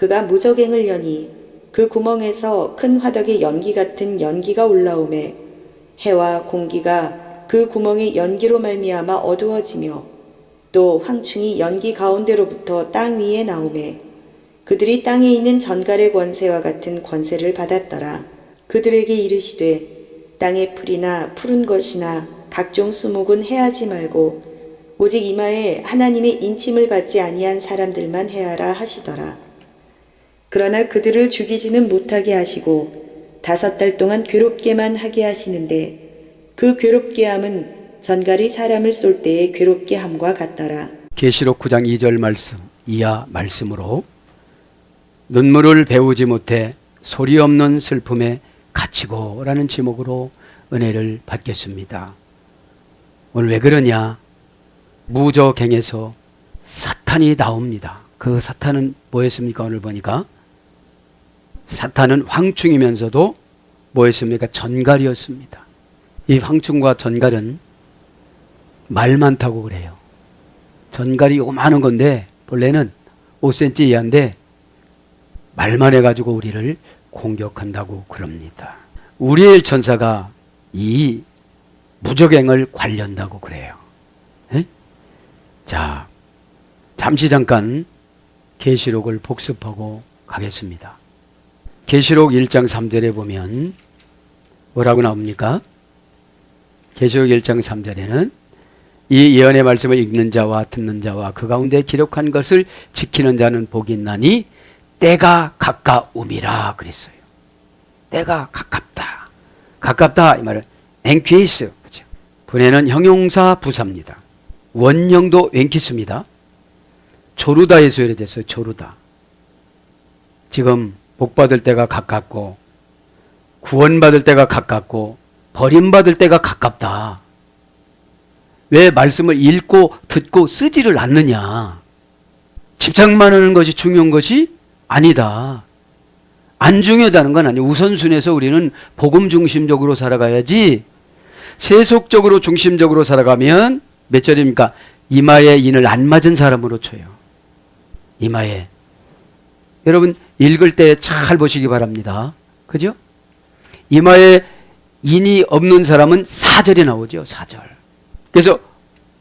그가 무저갱을 여니 그 구멍에서 큰 화덕의 연기 같은 연기가 올라오매 해와 공기가 그 구멍의 연기로 말미암아 어두워지며 또 황충이 연기 가운데로부터 땅 위에 나오매 그들이 땅에 있는 전갈의 권세와 같은 권세를 받았더라. 그들에게 이르시되 땅의 풀이나 푸른 것이나 각종 수목은 해하지 말고 오직 이마에 하나님의 인침을 받지 아니한 사람들만 해하라 하시더라. 그러나 그들을 죽이지는 못하게 하시고 5달 동안 괴롭게만 하게 하시는데 그 괴롭게 함은 전갈이 사람을 쏠 때의 괴롭게 함과 같더라. 계시록 9장 2절 말씀 이하 말씀으로 눈물을 배우지 못해 소리 없는 슬픔에 갇히고 라는 제목으로 은혜를 받겠습니다. 오늘 왜 그러냐? 무저갱에서 사탄이 나옵니다. 그 사탄은 뭐였습니까? 오늘 보니까 사탄은 황충이면서도 뭐였습니까? 전갈이었습니다. 이 황충과 전갈은 말 많다고 그래요. 전갈이 요만한 건데 본래는 5cm 이하인데 말만 해가지고 우리를 공격한다고 그럽니다. 우리엘 천사가 이 무저갱을 관련다고 그래요. 에? 자, 잠깐 계시록을 복습하고 가겠습니다. 계시록 1장 3절에 보면 뭐라고 나옵니까? 계시록 1장 3절에는 이 예언의 말씀을 읽는 자와 듣는 자와 그 가운데 기록한 것을 지키는 자는 복이 있나니 때가 가까움이라 그랬어요. 때가 가깝다. 가깝다 이 말은 엔퀴스. 그렇죠? 분해는 형용사 부사입니다. 원형도 웬키스입니다. 조르다에서 유래됐어요. 조르다. 지금 복받을 때가 가깝고 구원받을 때가 가깝고 버림받을 때가 가깝다. 왜 말씀을 읽고 듣고 쓰지를 않느냐? 집착만 하는 것이 중요한 것이 아니다. 안 중요하다는 건 아니에요. 우선순위에서 우리는 복음 중심적으로 살아가야지 세속적으로 중심적으로 살아가면 몇 절입니까? 이마에 인을 안 맞은 사람으로 쳐요. 이마에. 여러분 읽을 때 잘 보시기 바랍니다. 그죠? 이마에 인이 없는 사람은 4절에 나오죠. 4절. 그래서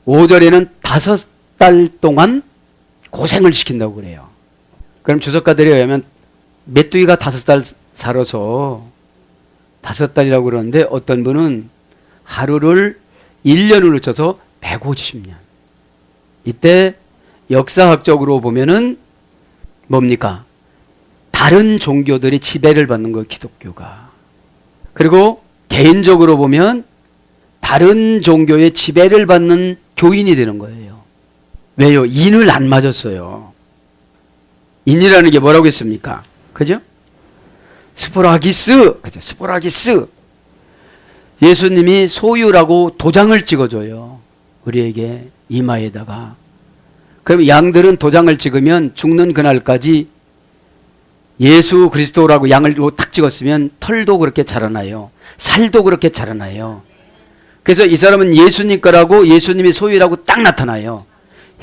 5절에는 5달 동안 고생을 시킨다고 그래요. 그럼 주석가들에 의하면 메뚜기가 5달 살아서 5달이라고 그러는데 어떤 분은 하루를 1년으로 쳐서 150년. 이때 역사학적으로 보면은 뭡니까? 다른 종교들이 지배를 받는 거예요. 기독교가. 그리고 개인적으로 보면 다른 종교의 지배를 받는 교인이 되는 거예요. 왜요? 인을 안 맞았어요. 인이라는 게 뭐라고 했습니까? 그죠? 스포라기스. 그죠? 스포라기스. 예수님이 소유라고 도장을 찍어줘요. 우리에게 이마에다가. 그럼 양들은 도장을 찍으면 죽는 그날까지 예수 그리스도라고 양을 탁 찍었으면 털도 그렇게 자라나요. 살도 그렇게 자라나요. 그래서 이 사람은 예수님 거라고 예수님이 소유라고 딱 나타나요.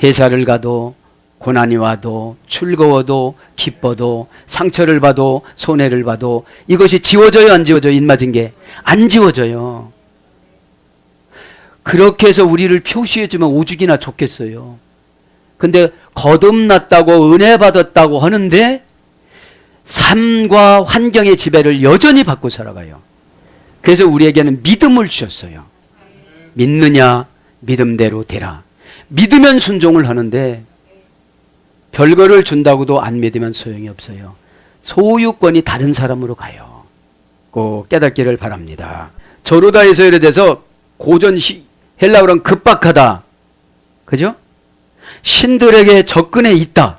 회사를 가도 고난이 와도 즐거워도 기뻐도 상처를 봐도 손해를 봐도 이것이 지워져요 안 지워져요? 인 맞은 게 안 지워져요. 그렇게 해서 우리를 표시해주면 오죽이나 좋겠어요. 근데 거듭났다고 은혜 받았다고 하는데 삶과 환경의 지배를 여전히 받고 살아가요. 그래서 우리에게는 믿음을 주셨어요. 믿느냐 믿음대로 되라. 믿으면 순종을 하는데 별거를 준다고도 안 믿으면 소용이 없어요. 소유권이 다른 사람으로 가요. 꼭 깨닫기를 바랍니다. 조르다에서 유래돼서 고전 헬라어랑 급박하다. 그죠? 신들에게 접근해 있다.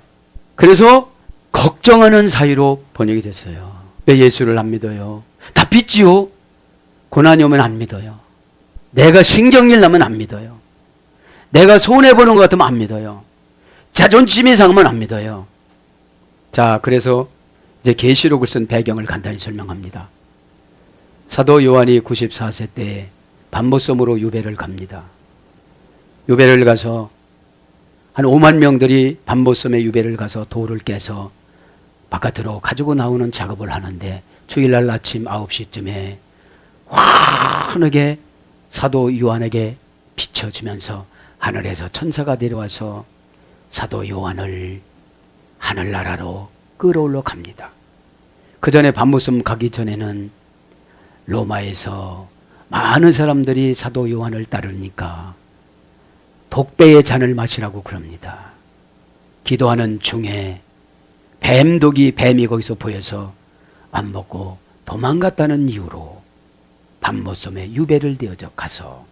그래서 걱정하는 사이로 번역이 됐어요. 왜 예수를 안 믿어요? 다 믿지요. 고난이 오면 안 믿어요. 내가 신경질 나면 안 믿어요. 내가 손해보는 것 같으면 안 믿어요. 자존심이 상하면 안 믿어요. 자, 그래서 이제 계시록을 쓴 배경을 간단히 설명합니다. 사도 요한이 94세 때 반모섬으로 유배를 갑니다. 유배를 가서 한 5만 명들이 반모섬에 유배를 가서 돌을 깨서 바깥으로 가지고 나오는 작업을 하는데 주일날 아침 9시쯤에 환하게 사도 요한에게 비춰지면서 하늘에서 천사가 내려와서 사도 요한을 하늘나라로 끌어올려 갑니다. 그 전에 밤모섬 가기 전에는 로마에서 많은 사람들이 사도 요한을 따르니까 독배의 잔을 마시라고 그럽니다. 기도하는 중에 뱀이 거기서 보여서 안 먹고 도망갔다는 이유로 밤모섬에 유배를 되어져 가서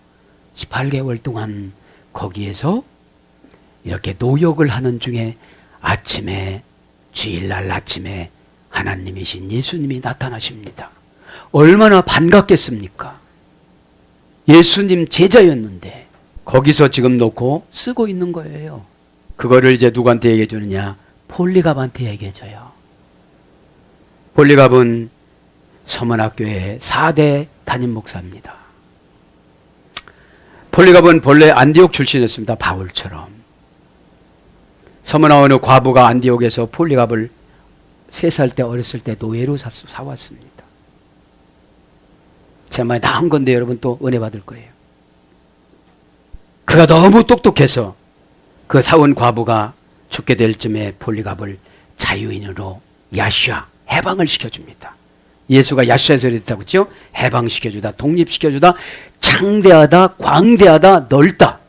18개월 동안 거기에서 이렇게 노역을 하는 중에 아침에, 주일날 아침에 하나님이신 예수님이 나타나십니다. 얼마나 반갑겠습니까? 예수님 제자였는데 거기서 지금 놓고 쓰고 있는 거예요. 그거를 이제 누구한테 얘기해 주느냐? 폴리갑한테 얘기해 줘요. 폴리갑은 서문학교의 4대 담임 목사입니다. 폴리갑은 본래 안디옥 출신이었습니다. 바울처럼. 서문화 어느 과부가 안디옥에서 폴리갑을 3살 때 어렸을 때 노예로 사왔습니다. 제 말이 다 한 건데 여러분 또 은혜 받을 거예요. 그가 너무 똑똑해서 그 사원 과부가 죽게 될 쯤에 폴리갑을 자유인으로 야슈아, 해방을 시켜줍니다. 예수가 야슈아에서 이랬다고 했죠? 해방시켜주다, 독립시켜주다, 창대하다, 광대하다, 넓다.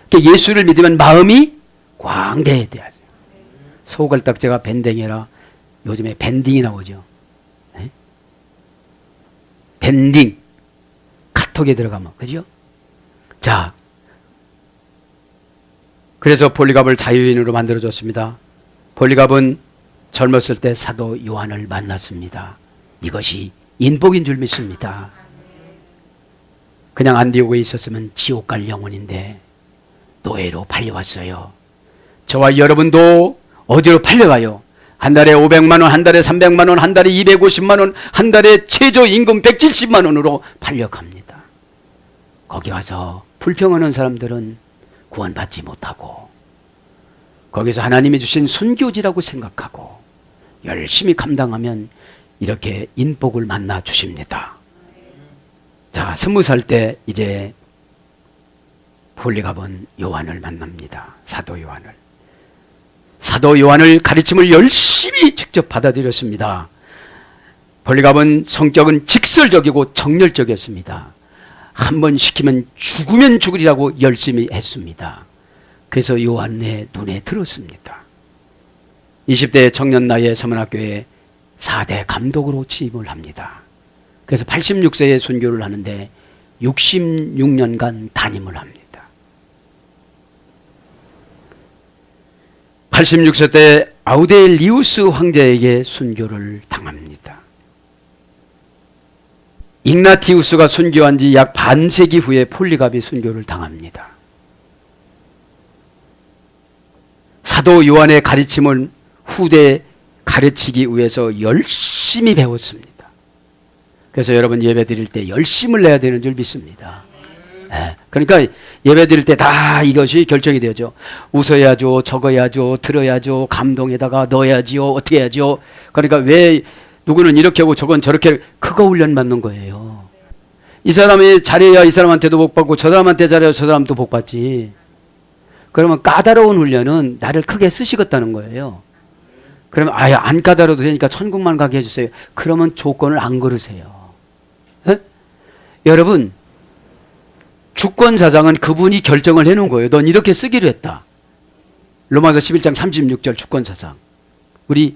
그러니까 예수를 믿으면 마음이 광대해야 돼요. 소갈딱지가 밴댕이라 요즘에 밴딩이 나오죠. 네? 밴딩. 카톡에 들어가면, 그죠? 자, 그래서 폴리갑을 자유인으로 만들어줬습니다. 폴리갑은 젊었을 때 사도 요한을 만났습니다. 이것이 인복인 줄 믿습니다. 그냥 안디옥에 있었으면 지옥 갈 영혼인데 노예로 팔려왔어요. 저와 여러분도 어디로 팔려가요? 한 달에 500만 원, 한 달에 300만 원, 한 달에 250만 원, 한 달에 최저임금 170만 원으로 팔려갑니다. 거기 와서 불평하는 사람들은 구원받지 못하고 거기서 하나님이 주신 순교지라고 생각하고 열심히 감당하면 이렇게 인복을 만나 주십니다. 자, 20살 때 이제 폴리갑은 요한을 만납니다. 사도 요한을. 사도 요한을 가르침을 열심히 직접 받아들였습니다. 폴리갑은 성격은 직설적이고 정열적이었습니다. 한번 시키면 죽으면 죽으리라고 열심히 했습니다. 그래서 요한의 눈에 들었습니다. 20대 청년 나이에 서문학교에 4대 감독으로 취임을 합니다. 그래서 86세에 순교를 하는데 66년간 담임을 합니다. 86세 때 아우데리우스 황제에게 순교를 당합니다. ig나티우스가 순교한 지 약 반세기 후에 폴리갑이 순교를 당합니다. 사도 요한의 가르침을 후대에 가르치기 위해서 열심히 배웠습니다. 그래서 여러분 예배 드릴 때 열심을 내야 되는 줄 믿습니다. 그러니까 예배 드릴 때 다 이것이 결정이 되죠. 웃어야죠, 적어야죠, 들어야죠, 감동에다가 넣어야지요, 어떻게 해야죠. 그러니까 왜 누구는 이렇게 하고 저건 저렇게, 그거 훈련 받는 거예요. 이 사람이 잘해야 이 사람한테도 복 받고 저 사람한테 잘해야 저 사람도 복 받지. 그러면 까다로운 훈련은 나를 크게 쓰시겠다는 거예요. 그러면 아예 안 까다로워도 되니까 천국만 가게 해주세요. 그러면 조건을 안 걸으세요. 에? 여러분, 주권사장은 그분이 결정을 해놓은 거예요. 넌 이렇게 쓰기로 했다. 로마서 11장 36절 주권사장. 우리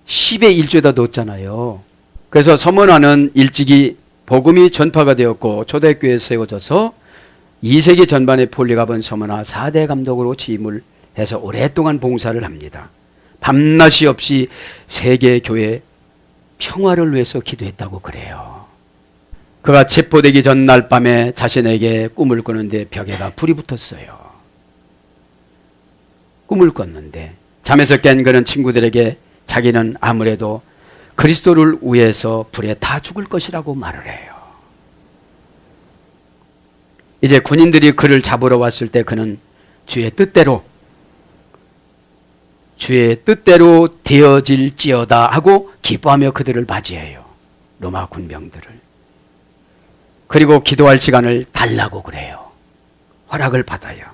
10의 1조에다 넣었잖아요. 그래서 서문화는 일찍이 복음이 전파가 되었고 초대교회에 세워져서 2세기 전반의 폴리갑은 서문화 4대 감독으로 취임을 해서 오랫동안 봉사를 합니다. 밤낮이 없이 세계 교회 평화를 위해서 기도했다고 그래요. 그가 체포되기 전 날 밤에 자신에게 꿈을 꾸는데 벽에다 불이 붙었어요. 꿈을 꿨는데 잠에서 깬 그는 친구들에게 자기는 아무래도 그리스도를 위해서 불에 다 죽을 것이라고 말을 해요. 이제 군인들이 그를 잡으러 왔을 때 그는 주의 뜻대로 주의 뜻대로 되어질지어다 하고 기뻐하며 그들을 맞이해요. 로마 군병들을. 그리고 기도할 시간을 달라고 그래요. 허락을 받아요.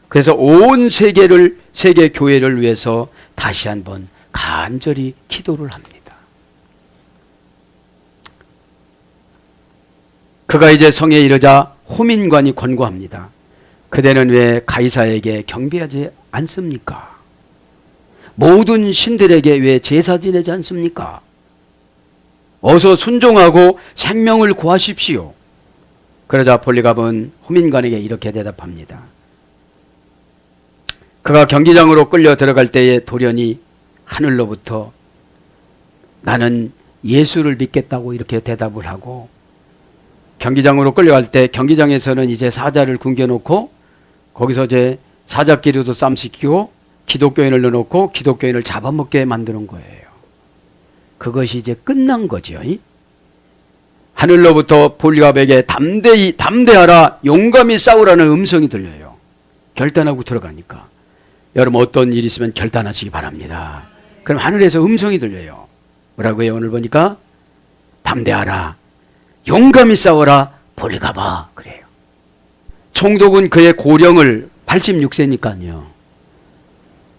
그래서 온 세계 교회를 위해서 다시 한번 간절히 기도를 합니다. 그가 이제 성에 이르자 호민관이 권고합니다. 그대는 왜 가이사에게 경배하지 않습니까? 모든 신들에게 왜 제사 지내지 않습니까? 어서 순종하고 생명을 구하십시오. 그러자 폴리갑은 호민관에게 이렇게 대답합니다. 그가 경기장으로 끌려 들어갈 때에 돌연히 하늘로부터 나는 예수를 믿겠다고 이렇게 대답을 하고, 경기장으로 끌려갈 때 경기장에서는 이제 사자를 굶겨놓고 거기서 이제 사자끼리도 쌈시키고 기독교인을 넣어놓고 기독교인을 잡아먹게 만드는 거예요. 그것이 이제 끝난 거죠. 하늘로부터 폴리갑에게 담대하라, 용감히 싸우라는 음성이 들려요. 결단하고 들어가니까. 여러분 어떤 일이 있으면 결단하시기 바랍니다. 그럼 하늘에서 음성이 들려요. 뭐라고 해요? 오늘 보니까 담대하라, 용감히 싸워라, 폴리갑아, 그래요. 총독은 그의 고령을, 86세니까요.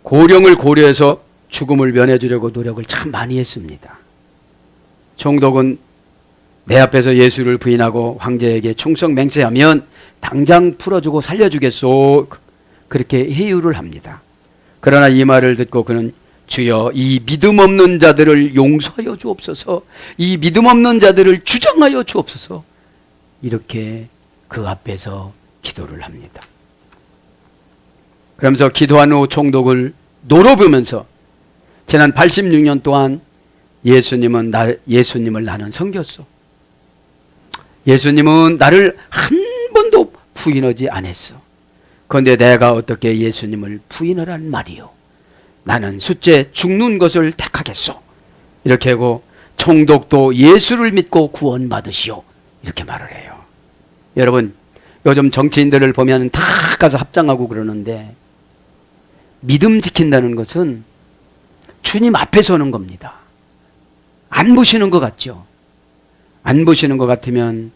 고령을 고려해서 죽음을 면해주려고 노력을 참 많이 했습니다. 총독은 내 앞에서 예수를 부인하고 황제에게 충성 맹세하면 당장 풀어주고 살려주겠소, 그렇게 회유를 합니다. 그러나 이 말을 듣고 그는 주여, 이 믿음 없는 자들을 용서하여 주옵소서, 이 믿음 없는 자들을 주장하여 주옵소서, 이렇게 그 앞에서 기도를 합니다. 그러면서 기도한 후 총독을 노려보면서 지난 86년 동안 예수님을 나는 섬겼어. 예수님은 나를 한 번도 부인하지 않았어. 그런데 내가 어떻게 예수님을 부인하란 말이요? 나는 숫째 죽는 것을 택하겠소. 이렇게 하고 총독도 예수를 믿고 구원받으시오, 이렇게 말을 해요. 여러분, 요즘 정치인들을 보면 다 가서 합장하고 그러는데, 믿음 지킨다는 것은 주님 앞에 서는 겁니다. 안 보시는 것 같죠? 안 보시는 것 같으면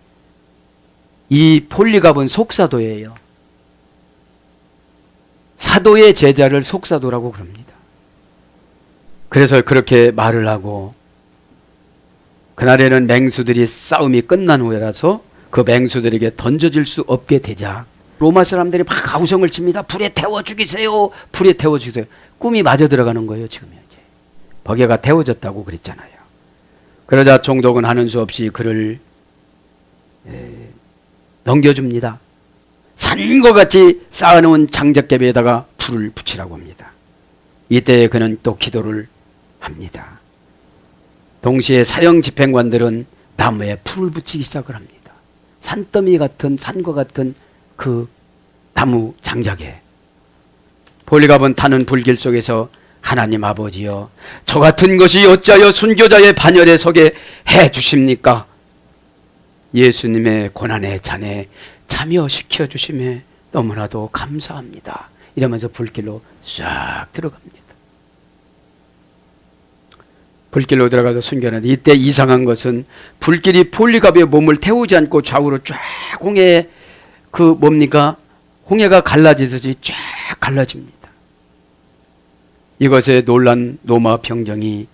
이 폴리갑은 속사도예요. 사도의 제자를 속사도라고 그럽니다. 그래서 그렇게 말을 하고, 그날에는 맹수들이 싸움이 끝난 후에라서 그 맹수들에게 던져질 수 없게 되자 로마 사람들이 막 가우성을 칩니다. 불에 태워 죽이세요, 불에 태워 죽이세요. 꿈이 맞아 들어가는 거예요. 지금 이제 버게가 태워졌다고 그랬잖아요. 그러자 총독은 하는 수 없이 그를 넘겨줍니다. 산과 같이 쌓아놓은 장작개비에다가 불을 붙이라고 합니다. 이때 그는 또 기도를 합니다. 동시에 사형 집행관들은 나무에 불을 붙이기 시작을 합니다. 산더미 같은, 산과 같은 그 나무 장작에. 폴리갑은 타는 불길 속에서 하나님 아버지여, 저 같은 것이 어찌하여 순교자의 반열에 서게 해 주십니까? 예수님의 고난의 잔에 참여시켜 주심에 너무나도 감사합니다. 이러면서 불길로 싹 들어갑니다. 불길로 들어가서 순교하는데, 이때 이상한 것은 불길이 폴리갑의 몸을 태우지 않고 좌우로 쫙 홍해가 갈라지듯이 쫙 갈라집니다. 이것에 놀란 로마 병정이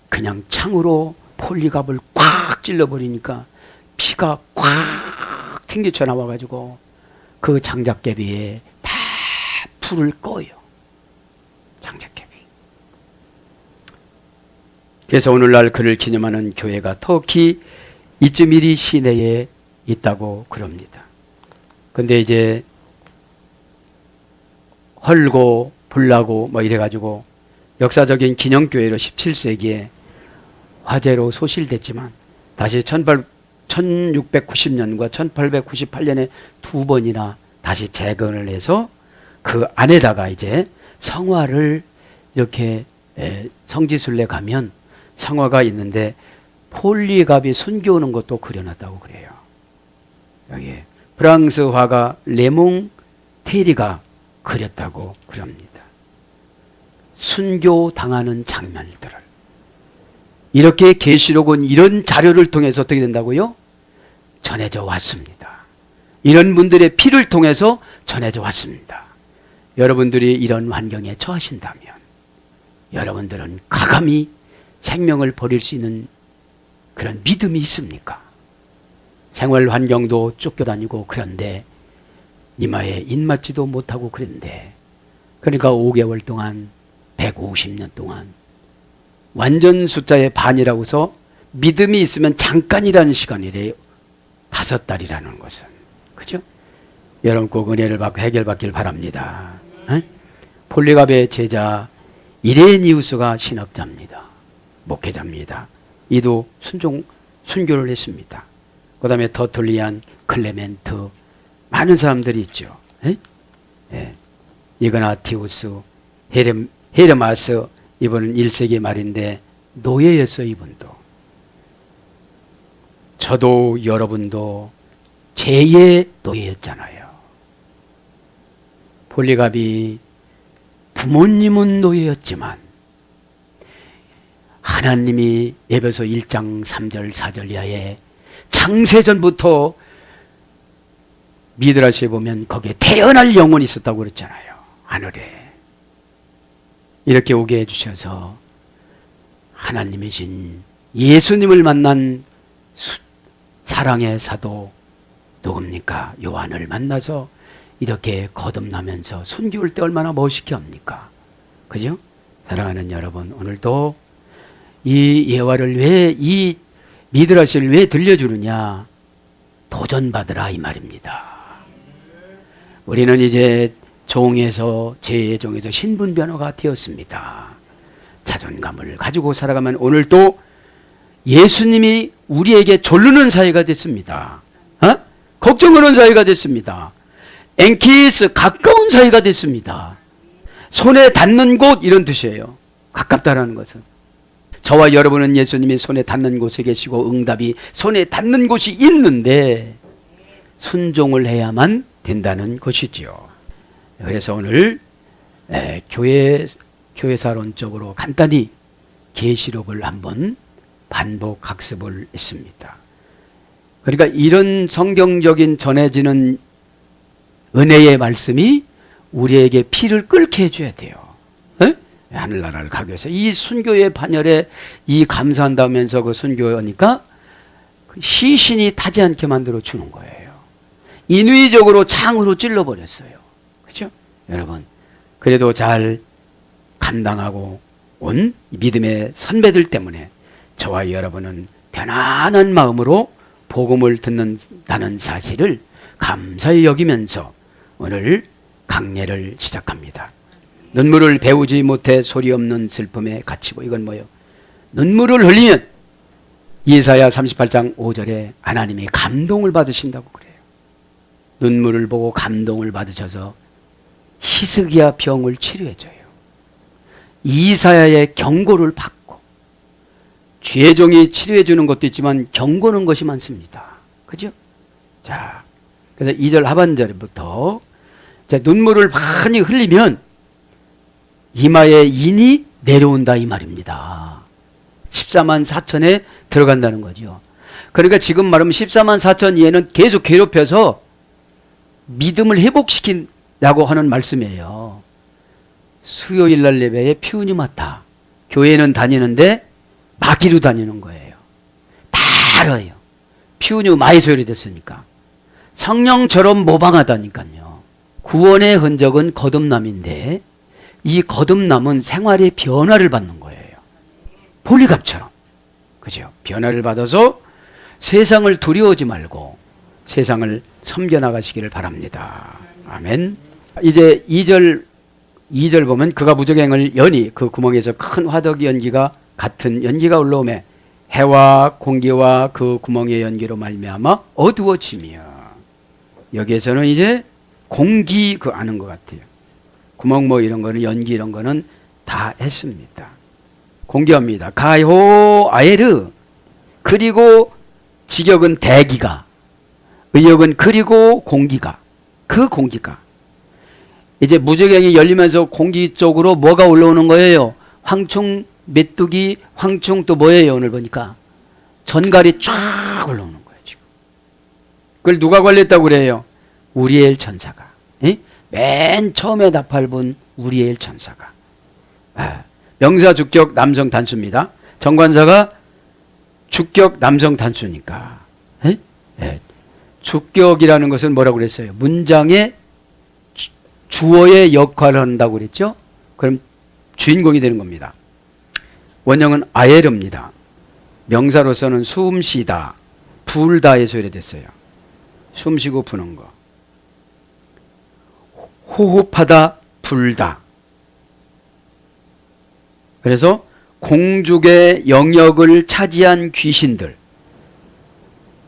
그냥 창으로 폴리갑을 꽉 찔러버리니까 피가 꽉 튕겨쳐 나와가지고 그 장작개비에 다 불을 꺼요. 장작개비. 그래서 오늘날 그를 기념하는 교회가 터키 이즈미리 시내에 있다고 그럽니다. 근데 이제 헐고 불나고 뭐 이래가지고 역사적인 기념교회로 17세기에 화재로 소실됐지만 다시 1690년과 1898년에 두 번이나 다시 재건을 해서 그 안에다가 이제 성화를 이렇게 성지순례 가면 성화가 있는데 폴리갑이 순교하는 것도 그려놨다고 그래요. 여기 프랑스 화가 레몽 테리가 그렸다고 그럽니다. 순교당하는 장면들을 이렇게 계시록은 이런 자료를 통해서 어떻게 된다고요? 전해져 왔습니다. 이런 분들의 피를 통해서 전해져 왔습니다. 여러분들이 이런 환경에 처하신다면 여러분들은 과감히 생명을 버릴 수 있는 그런 믿음이 있습니까? 생활 환경도 쫓겨다니고 그런데 이마에 입맞지도 못하고 그랬는데 그러니까 5개월 동안 150년 동안 완전 숫자의 반이라고 해서 믿음이 있으면 잠깐이라는 시간이래요. 5달이라는 것은. 그죠? 여러분 꼭 은혜를 받고 해결받길 바랍니다. 폴리갑의 제자 이레니우스가 신학자입니다. 목회자입니다. 이도 순교를 했습니다. 그 다음에 터툴리안, 클레멘트 많은 사람들이 있죠. 이그나티우스, 헤르마스 이분은 1세기 말인데 노예였어요. 이분도. 저도 여러분도 죄의 노예였잖아요. 폴리갑이 부모님은 노예였지만 하나님이 에베소 1장 3절 4절 이하에 창세전부터 미드라시에 보면 거기에 태어날 영혼이 있었다고 그랬잖아요. 하늘에. 이렇게 오게 해주셔서 하나님이신 예수님을 만난 사랑의 사도 누굽니까? 요한을 만나서 이렇게 거듭나면서 순교할 때 얼마나 멋있게 합니까? 그죠? 사랑하는 여러분, 오늘도 이 예화를 왜, 이 미드라시를 왜 들려주느냐? 도전받으라 이 말입니다. 우리는 이제 종에서 죄의 종에서 신분 변화가 되었습니다. 자존감을 가지고 살아가면 오늘도 예수님이 우리에게 졸르는 사이가 됐습니다. 걱정하는 사이가 됐습니다. 엔키스 가까운 사이가 됐습니다. 손에 닿는 곳 이런 뜻이에요. 가깝다라는 것은. 저와 여러분은 예수님이 손에 닿는 곳에 계시고 응답이 손에 닿는 곳이 있는데 순종을 해야만 된다는 것이지요. 그래서 오늘 교회사론적으로 간단히 계시록을 한번 반복 학습을 했습니다. 그러니까 이런 성경적인 전해지는 은혜의 말씀이 우리에게 피를 끓게 해줘야 돼요. 하늘나라를 가기 위해서 이 순교의 반열에 이 감사한다면서 그 순교하니까 시신이 타지 않게 만들어 주는 거예요. 인위적으로 창으로 찔러버렸어요. 그렇죠? 여러분 그래도 잘 감당하고 온 믿음의 선배들 때문에 저와 여러분은 편안한 마음으로 복음을 듣는다는 사실을 감사히 여기면서 오늘 강례를 시작합니다. 눈물을 배우지 못해 소리 없는 슬픔에 갇히고 이건 뭐예요? 눈물을 흘리면 이사야 38장 5절에 하나님이 감동을 받으신다고 그래요. 눈물을 보고 감동을 받으셔서 히스기야 병을 치료해줘요. 이사야의 경고를 받고 죄종이 치료해주는 것도 있지만 경고는 것이 많습니다. 그죠? 자, 그래서 2절 하반절부터 눈물을 많이 흘리면 이마에 인이 내려온다 이 말입니다. 14만 4천에 들어간다는 거죠. 그러니까 지금 말하면 14만 4천 이에는 계속 괴롭혀서 믿음을 회복시킨다고 하는 말씀이에요. 수요일 날 예배에 피운이 맡아. 교회는 다니는데 마귀로 다니는 거예요. 다 알아요. 피운이 많이 소열이 됐으니까. 성령처럼 모방하다니까요. 구원의 흔적은 거듭남인데 이 거듭남은 생활의 변화를 받는 거예요. 폴리갑처럼. 그죠? 변화를 받아서 세상을 두려워하지 말고 세상을 섬겨나가시기를 바랍니다. 아멘. 이제 2절 보면 그가 무적행을 여니 그 구멍에서 큰 화덕 연기가 같은 연기가 올라오매 해와 공기와 그 구멍의 연기로 말미암아 어두워지며 여기에서는 이제 공기 그 아는 것 같아요. 구멍 뭐 이런 거는 연기 이런 거는 다 했습니다. 공개합니다. 가호 아에르 그리고 직역은 대기가 의역은 그리고 공기가 그 공기가 이제 무저갱이 열리면서 공기 쪽으로 뭐가 올라오는 거예요? 황충, 메뚜기, 황충 또 뭐예요? 오늘 보니까 전갈이 쫙 올라오는 거예요. 지금 그걸 누가 관리했다고 그래요? 우리엘 천사가. 에? 맨 처음에 나팔 분 우리엘 천사가. 명사 주격 남성 단수입니다. 정관사가 주격 남성 단수니까. 에? 에. 주격이라는 것은 뭐라고 그랬어요? 문장의 주어의 역할을 한다고 그랬죠? 그럼 주인공이 되는 겁니다. 원형은 아에르입니다. 명사로서는 숨쉬다, 불다에서 유래됐어요. 숨쉬고 부는 거. 호흡하다, 불다. 그래서 공중의 영역을 차지한 귀신들.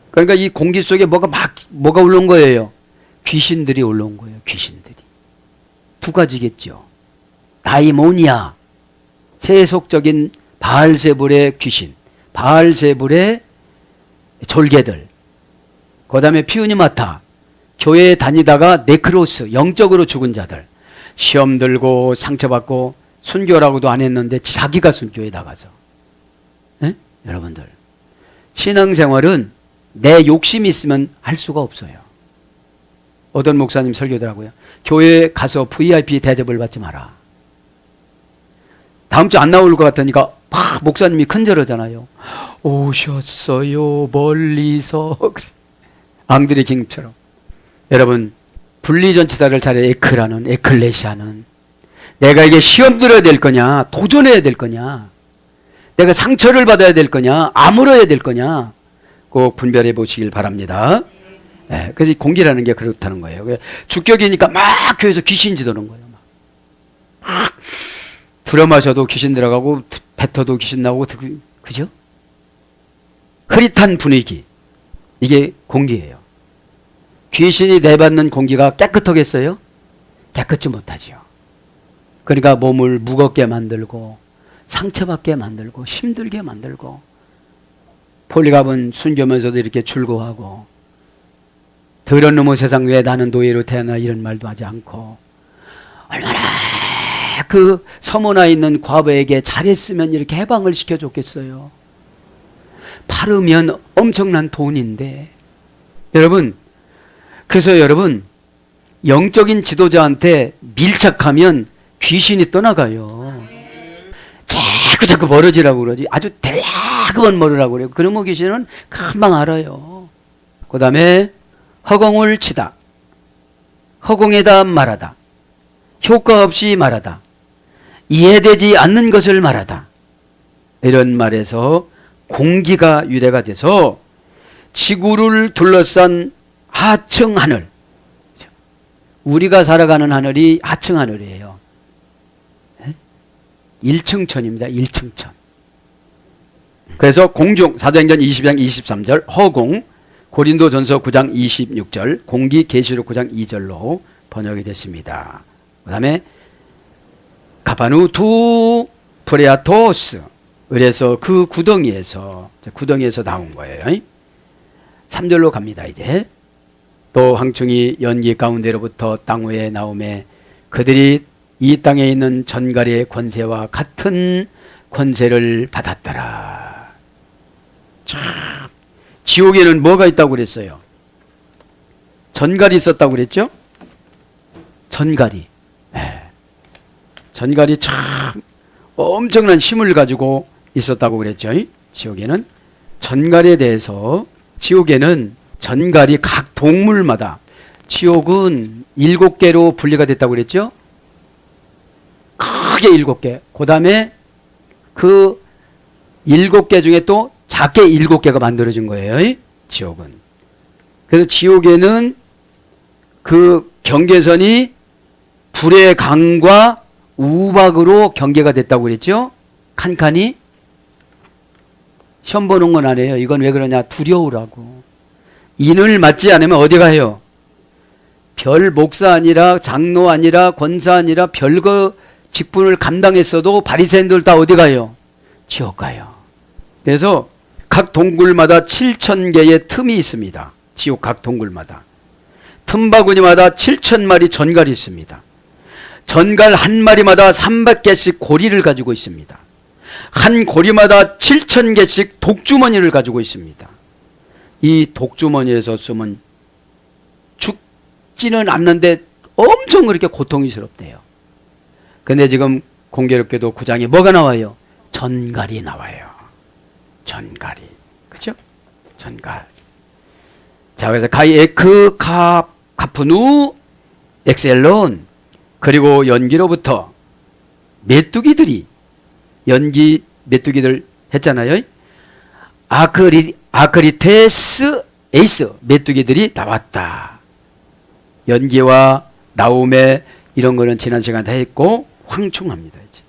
그러니까 이 공기 속에 뭐가 올라온 거예요? 귀신들이 올라온 거예요. 귀신들이. 두 가지겠죠. 다이모니아, 세속적인 바알세불의 귀신, 바알세불의 졸개들. 그 다음에 피우니마타, 교회에 다니다가 네크로스, 영적으로 죽은 자들. 시험 들고 상처받고 순교라고도 안 했는데 자기가 순교에 나가서. 에? 여러분들, 신앙생활은 내 욕심이 있으면 할 수가 없어요. 어떤 목사님 설교더라고요. 교회에 가서 VIP 대접을 받지 마라. 다음 주 안 나올 것 같으니까 막 목사님이 큰절하잖아요. 오셨어요 멀리서. 앙드레 킹처럼. 여러분, 분리전치사를 잘해. 에클레시아는 내가 이게 시험 들어야 될 거냐, 도전해야 될 거냐, 내가 상처를 받아야 될 거냐, 아물어야 될 거냐, 꼭 분별해 보시길 바랍니다. 네, 그래서 공기라는 게 그렇다는 거예요. 주격이니까 막 교회에서 귀신 지도는 거예요. 막 들어 마셔도 귀신 들어가고 뱉어도 귀신 나오고, 그죠? 흐릿한 분위기, 이게 공기예요. 귀신이 내받는 공기가 깨끗하겠어요? 깨끗지 못하지요. 그러니까 몸을 무겁게 만들고 상처받게 만들고 힘들게 만들고, 폴리갑은 순교면서도 이렇게 즐거워하고, 더러운 놈의 세상 왜 나는 노예로 태어나, 이런 말도 하지 않고, 얼마나 그 서머나 있는 과부에게 잘했으면 이렇게 해방을 시켜줬겠어요. 팔으면 엄청난 돈인데. 여러분, 그래서 여러분, 영적인 지도자한테 밀착하면 귀신이 떠나가요. 자꾸 멀어지라고 그러지. 아주 대략만 멀으라고 그래요. 그러면 귀신은 금방 알아요. 그 다음에 허공을 치다, 허공에다 말하다, 효과 없이 말하다, 이해되지 않는 것을 말하다. 이런 말에서 공기가 유래가 돼서 지구를 둘러싼 하층 하늘, 우리가 살아가는 하늘이 하층 하늘이에요. 1층천입니다. 1층천. 그래서 공중, 사도행전 20장 23절, 허공, 고린도전서 9장 26절, 공기, 계시록 9장 2절로 번역이 됐습니다. 그 다음에 가파누 프레아토스, 그래서 그 구덩이에서 나온 거예요. 3절로 갑니다. 이제 또 황충이 연기 가운데로부터 땅 위에 나오매 그들이 이 땅에 있는 전갈의 권세와 같은 권세를 받았더라. 참, 지옥에는 뭐가 있다고 그랬어요? 전갈이 있었다고 그랬죠? 전갈이. 전갈이 참 엄청난 힘을 가지고 있었다고 그랬죠. 지옥에는 전갈에 대해서, 지옥에는 전갈이 각 동물마다, 지옥은 7개로 분리가 됐다고 그랬죠. 크게 7개. 그 다음에 그 7개 중에 또 작게 7개가 만들어진 거예요. 지옥은. 그래서 지옥에는 그 경계선이 불의 강과 우박으로 경계가 됐다고 그랬죠. 칸칸이. 시험 보는 건 아니에요. 이건 왜 그러냐, 두려우라고. 인을 맞지 않으면 어디 가요? 별 목사 아니라 장로 아니라 권사 아니라 별거 직분을 감당했어도 바리새인들 다 어디 가요? 지옥 가요. 그래서 각 동굴마다 7,000개의 틈이 있습니다. 지옥 각 동굴마다 틈바구니마다 7,000마리 전갈이 있습니다. 전갈 한 마리마다 300개씩 고리를 가지고 있습니다. 한 고리마다 7,000개씩 독주머니를 가지고 있습니다. 이 독주머니에서 쓰면 죽지는 않는데 엄청 그렇게 고통스럽대요. 근데 지금 공교롭게도 9장에 뭐가 나와요? 전갈이 나와요. 전갈이. 그죠? 전갈. 자, 그래서 가이 에크 카프누 엑셀론, 그리고 연기로부터 메뚜기들이, 연기 메뚜기들 했잖아요. 아크리테스 에이스 메뚜기들이 나왔다. 연기와 나옴의 이런 거는 지난 시간에 다 했고, 황충합니다. 이제.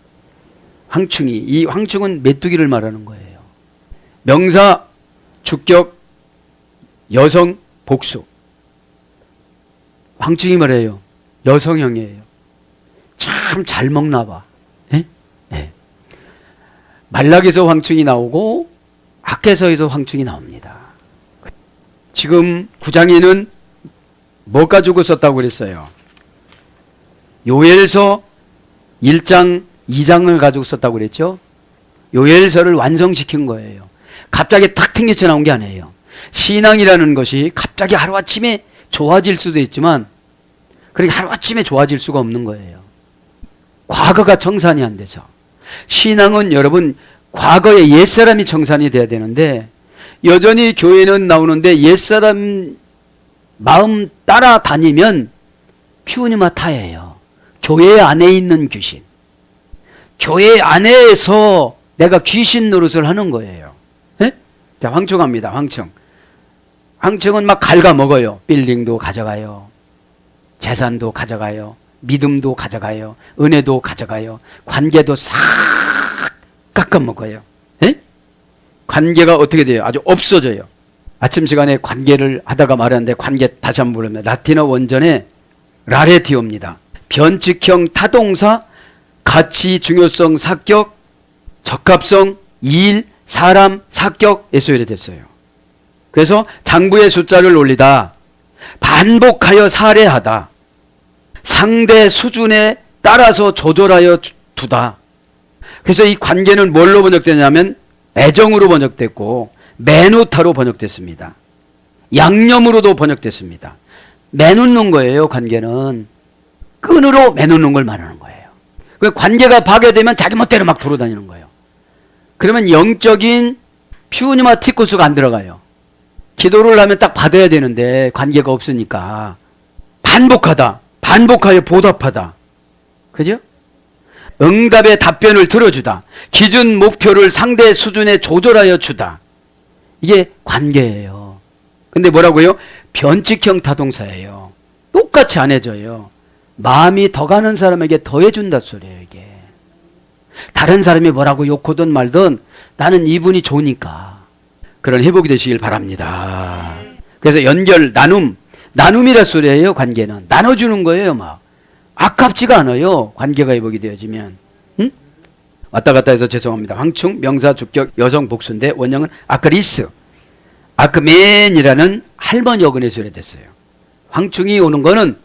황충이, 이 황충은 메뚜기를 말하는 거예요. 명사, 주격, 여성, 복수. 황충이 말해요. 여성형이에요. 참 잘 먹나 봐. 예? 예. 말락에서 황충이 나오고 학개서에도 황충이 나옵니다. 지금 9장에는 뭐 가지고 썼다고 그랬어요? 요엘서 1장, 2장을 가지고 썼다고 그랬죠? 요엘서를 완성시킨 거예요. 갑자기 탁 튕겨쳐 나온 게 아니에요. 신앙이라는 것이 갑자기 하루아침에 좋아질 수도 있지만 그렇게 하루아침에 좋아질 수가 없는 거예요. 과거가 청산이 안 되죠. 신앙은 여러분 과거의 옛사람이 청산이 돼야 되는데 여전히 교회는 나오는데 옛사람 마음 따라다니면 퓨니마타예요. 교회 안에 있는 귀신. 교회 안에서 내가 귀신 노릇을 하는 거예요. 네? 자, 황충합니다. 황충. 황충은 막 갉아먹어요. 빌딩도 가져가요. 재산도 가져가요. 믿음도 가져가요. 은혜도 가져가요. 관계도 싹 깎아먹어요. 네? 관계가 어떻게 돼요? 아주 없어져요. 아침 시간에 관계를 하다가 말하는데 관계 다시 한번 보면 라틴어 원전에 라레티오입니다. 변칙형 타동사, 가치, 중요성, 사격, 적합성, 일, 사람, 사격에서 이래됐어요. 그래서 장부의 숫자를 올리다, 반복하여 살해하다, 상대 수준에 따라서 조절하여 두다. 그래서 이 관계는 뭘로 번역되냐면 애정으로 번역됐고 매누타로 번역됐습니다. 양념으로도 번역됐습니다. 매놓는 거예요. 관계는 끈으로 매놓는 걸 말하는 거예요. 그 관계가 파괴되면 자기 멋대로 막 돌아다니는 거예요. 그러면 영적인 퓨니마티쿠스가 안 들어가요. 기도를 하면 딱 받아야 되는데 관계가 없으니까 반복하다, 반복하여 보답하다. 그죠? 응답의 답변을 들어주다. 기준 목표를 상대 수준에 조절하여 주다. 이게 관계예요. 근데 뭐라고요? 변칙형 타동사예요. 똑같이 안 해줘요. 마음이 더 가는 사람에게 더 해준다 소리예요. 이게. 다른 사람이 뭐라고 욕하든 말든 나는 이분이 좋으니까. 그런 회복이 되시길 바랍니다. 그래서 연결, 나눔이라 소리예요. 관계는 나눠주는 거예요. 막 아깝지가 않아요. 관계가 회복이 되어지면. 응? 왔다 갔다 해서 죄송합니다. 황충, 명사, 주격, 여성 복수인데 원형은 아크리스, 아크맨이라는 할머니 어근에서 이래됐어요. 황충이 오는 거는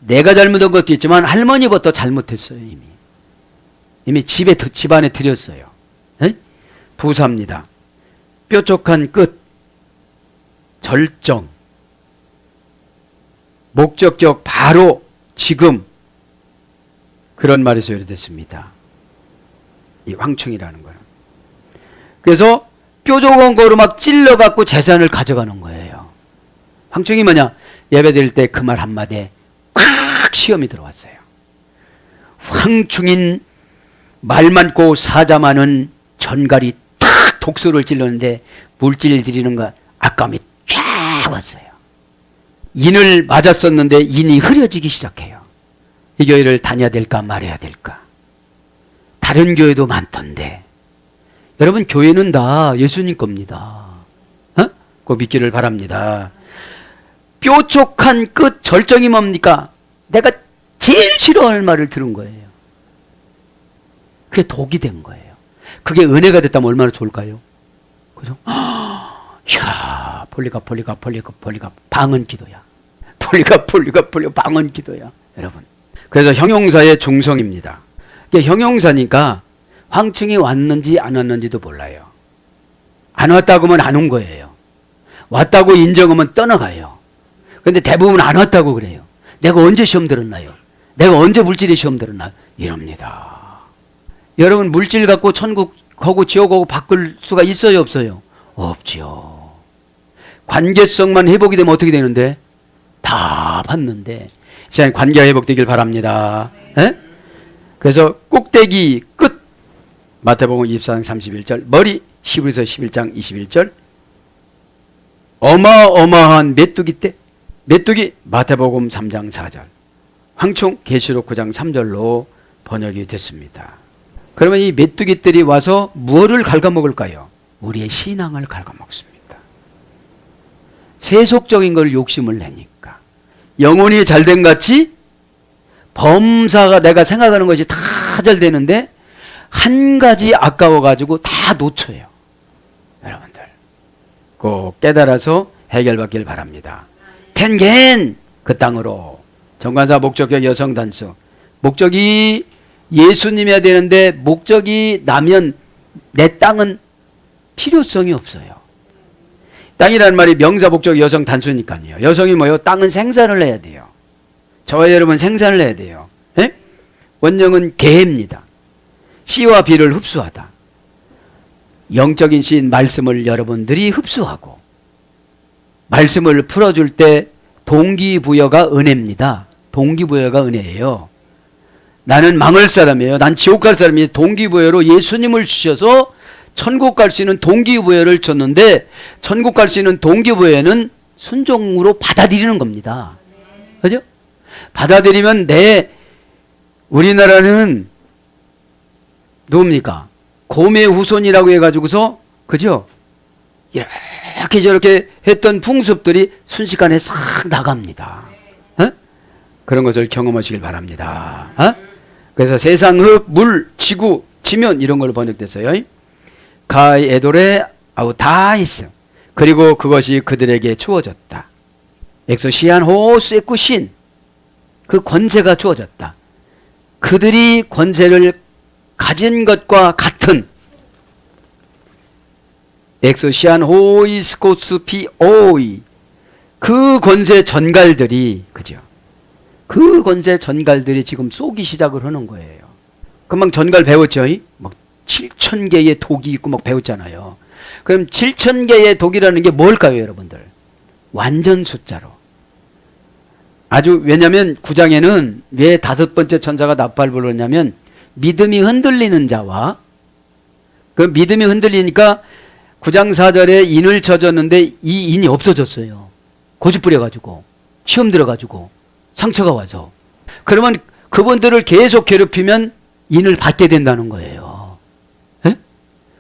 내가 잘못한 것도 있지만 할머니부터 잘못했어요. 이미 집안에 들였어요. 에? 부사입니다. 뾰족한 끝, 절정, 목적격 바로, 지금, 그런 말에서 요리됐습니다. 이 황충이라는 거예요. 그래서 뾰족한 거로 막 찔러갖고 재산을 가져가는 거예요. 황충이 뭐냐? 예배 드릴 때 그 말 한마디에 꽉 시험이 들어왔어요. 황충인 말 많고 사자 많은 전갈이 탁 독소를 찔렀는데 물질 들이는 거 아까움이 쫙 왔어요. 인을 맞았었는데 인이 흐려지기 시작해요. 이 교회를 다녀야 될까 말해야 될까. 다른 교회도 많던데. 여러분 교회는 다 예수님 겁니다. 그거 믿기를 바랍니다. 뾰족한 끝 절정이 뭡니까? 내가 제일 싫어하는 말을 들은 거예요. 그게 독이 된 거예요. 그게 은혜가 됐다면 얼마나 좋을까요? 그죠? 이야, 폴리가 방언 기도야. 폴리가 방언 기도야. 여러분. 그래서 형용사의 중성입니다. 이게 형용사니까 황충이 왔는지 안 왔는지도 몰라요. 안 왔다고 하면 안 온 거예요. 왔다고 인정하면 떠나가요. 근데 대부분 안 왔다고 그래요. 내가 언제 시험 들었나요? 내가 언제 물질의 시험 들었나요? 이럽니다. 여러분, 물질 갖고 천국하고 지옥하고 바꿀 수가 있어요, 없어요? 없지요. 관계성만 회복이 되면 어떻게 되는데? 다 받는데. 자, 관계가 회복되길 바랍니다. 에? 그래서 꼭대기 끝, 마태복음 24장 31절, 머리 히브리서 11장 21절, 어마어마한 메뚜기 때, 메뚜기 마태복음 3장 4절, 황충 계시록 9장 3절로 번역이 됐습니다. 그러면 이 메뚜기들이 와서 무엇을 갉아먹을까요? 우리의 신앙을 갉아먹습니다. 세속적인 걸 욕심을 내니까 영혼이 잘된 같이 범사가 내가 생각하는 것이 다 잘 되는데 한 가지 아까워가지고 다 놓쳐요. 여러분들 꼭 깨달아서 해결받길 바랍니다. 텐겐 그 땅으로 정관사 목적격 여성 단수, 목적이 예수님이어야 되는데 목적이 나면 내 땅은 필요성이 없어요. 땅이라는 말이 명사 목적 여성 단수니까요. 여성이 뭐예요? 땅은 생산을 해야 돼요. 저와 여러분 생산을 해야 돼요. 에? 원령은 계입니다. C와 B를 흡수하다. 영적인 C인 말씀을 여러분들이 흡수하고 말씀을 풀어줄 때 동기부여가 은혜입니다. 동기부여가 은혜예요. 나는 망할 사람이에요. 난 지옥 갈 사람이에요. 동기부여로 예수님을 주셔서 천국 갈 수 있는 동기부여를 줬는데 천국 갈 수 있는 동기부여는 순종으로 받아들이는 겁니다. 그죠? 받아들이면 우리나라는 누굽니까? 고매 후손이라고 해가지고서 그죠? 이렇게 저렇게 했던 풍습들이 순식간에 싹 나갑니다. 어? 그런 것을 경험하시길 바랍니다. 어? 그래서 세상, 흙, 물, 지구, 지면 이런 걸로 번역됐어요. 가이 에돌의 아우타이스, 그리고 그것이 그들에게 주어졌다. 엑소시안 호스에쿠신, 그 권세가 주어졌다. 그들이 권세를 가진 것과 같은 엑소시안 호이스코스피 오이, 그 권세 전갈들이, 그죠? 그 권세 전갈들이 지금 쏘기 시작을 하는 거예요. 금방 전갈 배웠죠? 막 7,000개의 독이 있고 막 배웠잖아요. 그럼 7,000개의 독이라는 게 뭘까요, 여러분들? 완전 숫자로. 아주, 왜냐면 9장에는 왜 5번째 천사가 나팔을 불었냐면 믿음이 흔들리는 자와, 그 믿음이 흔들리니까 9장 4절에 인을 쳐줬는데 이 인이 없어졌어요. 고집 부려가지고 시험 들어가지고 상처가 와서. 그러면 그분들을 계속 괴롭히면 인을 받게 된다는 거예요. 예?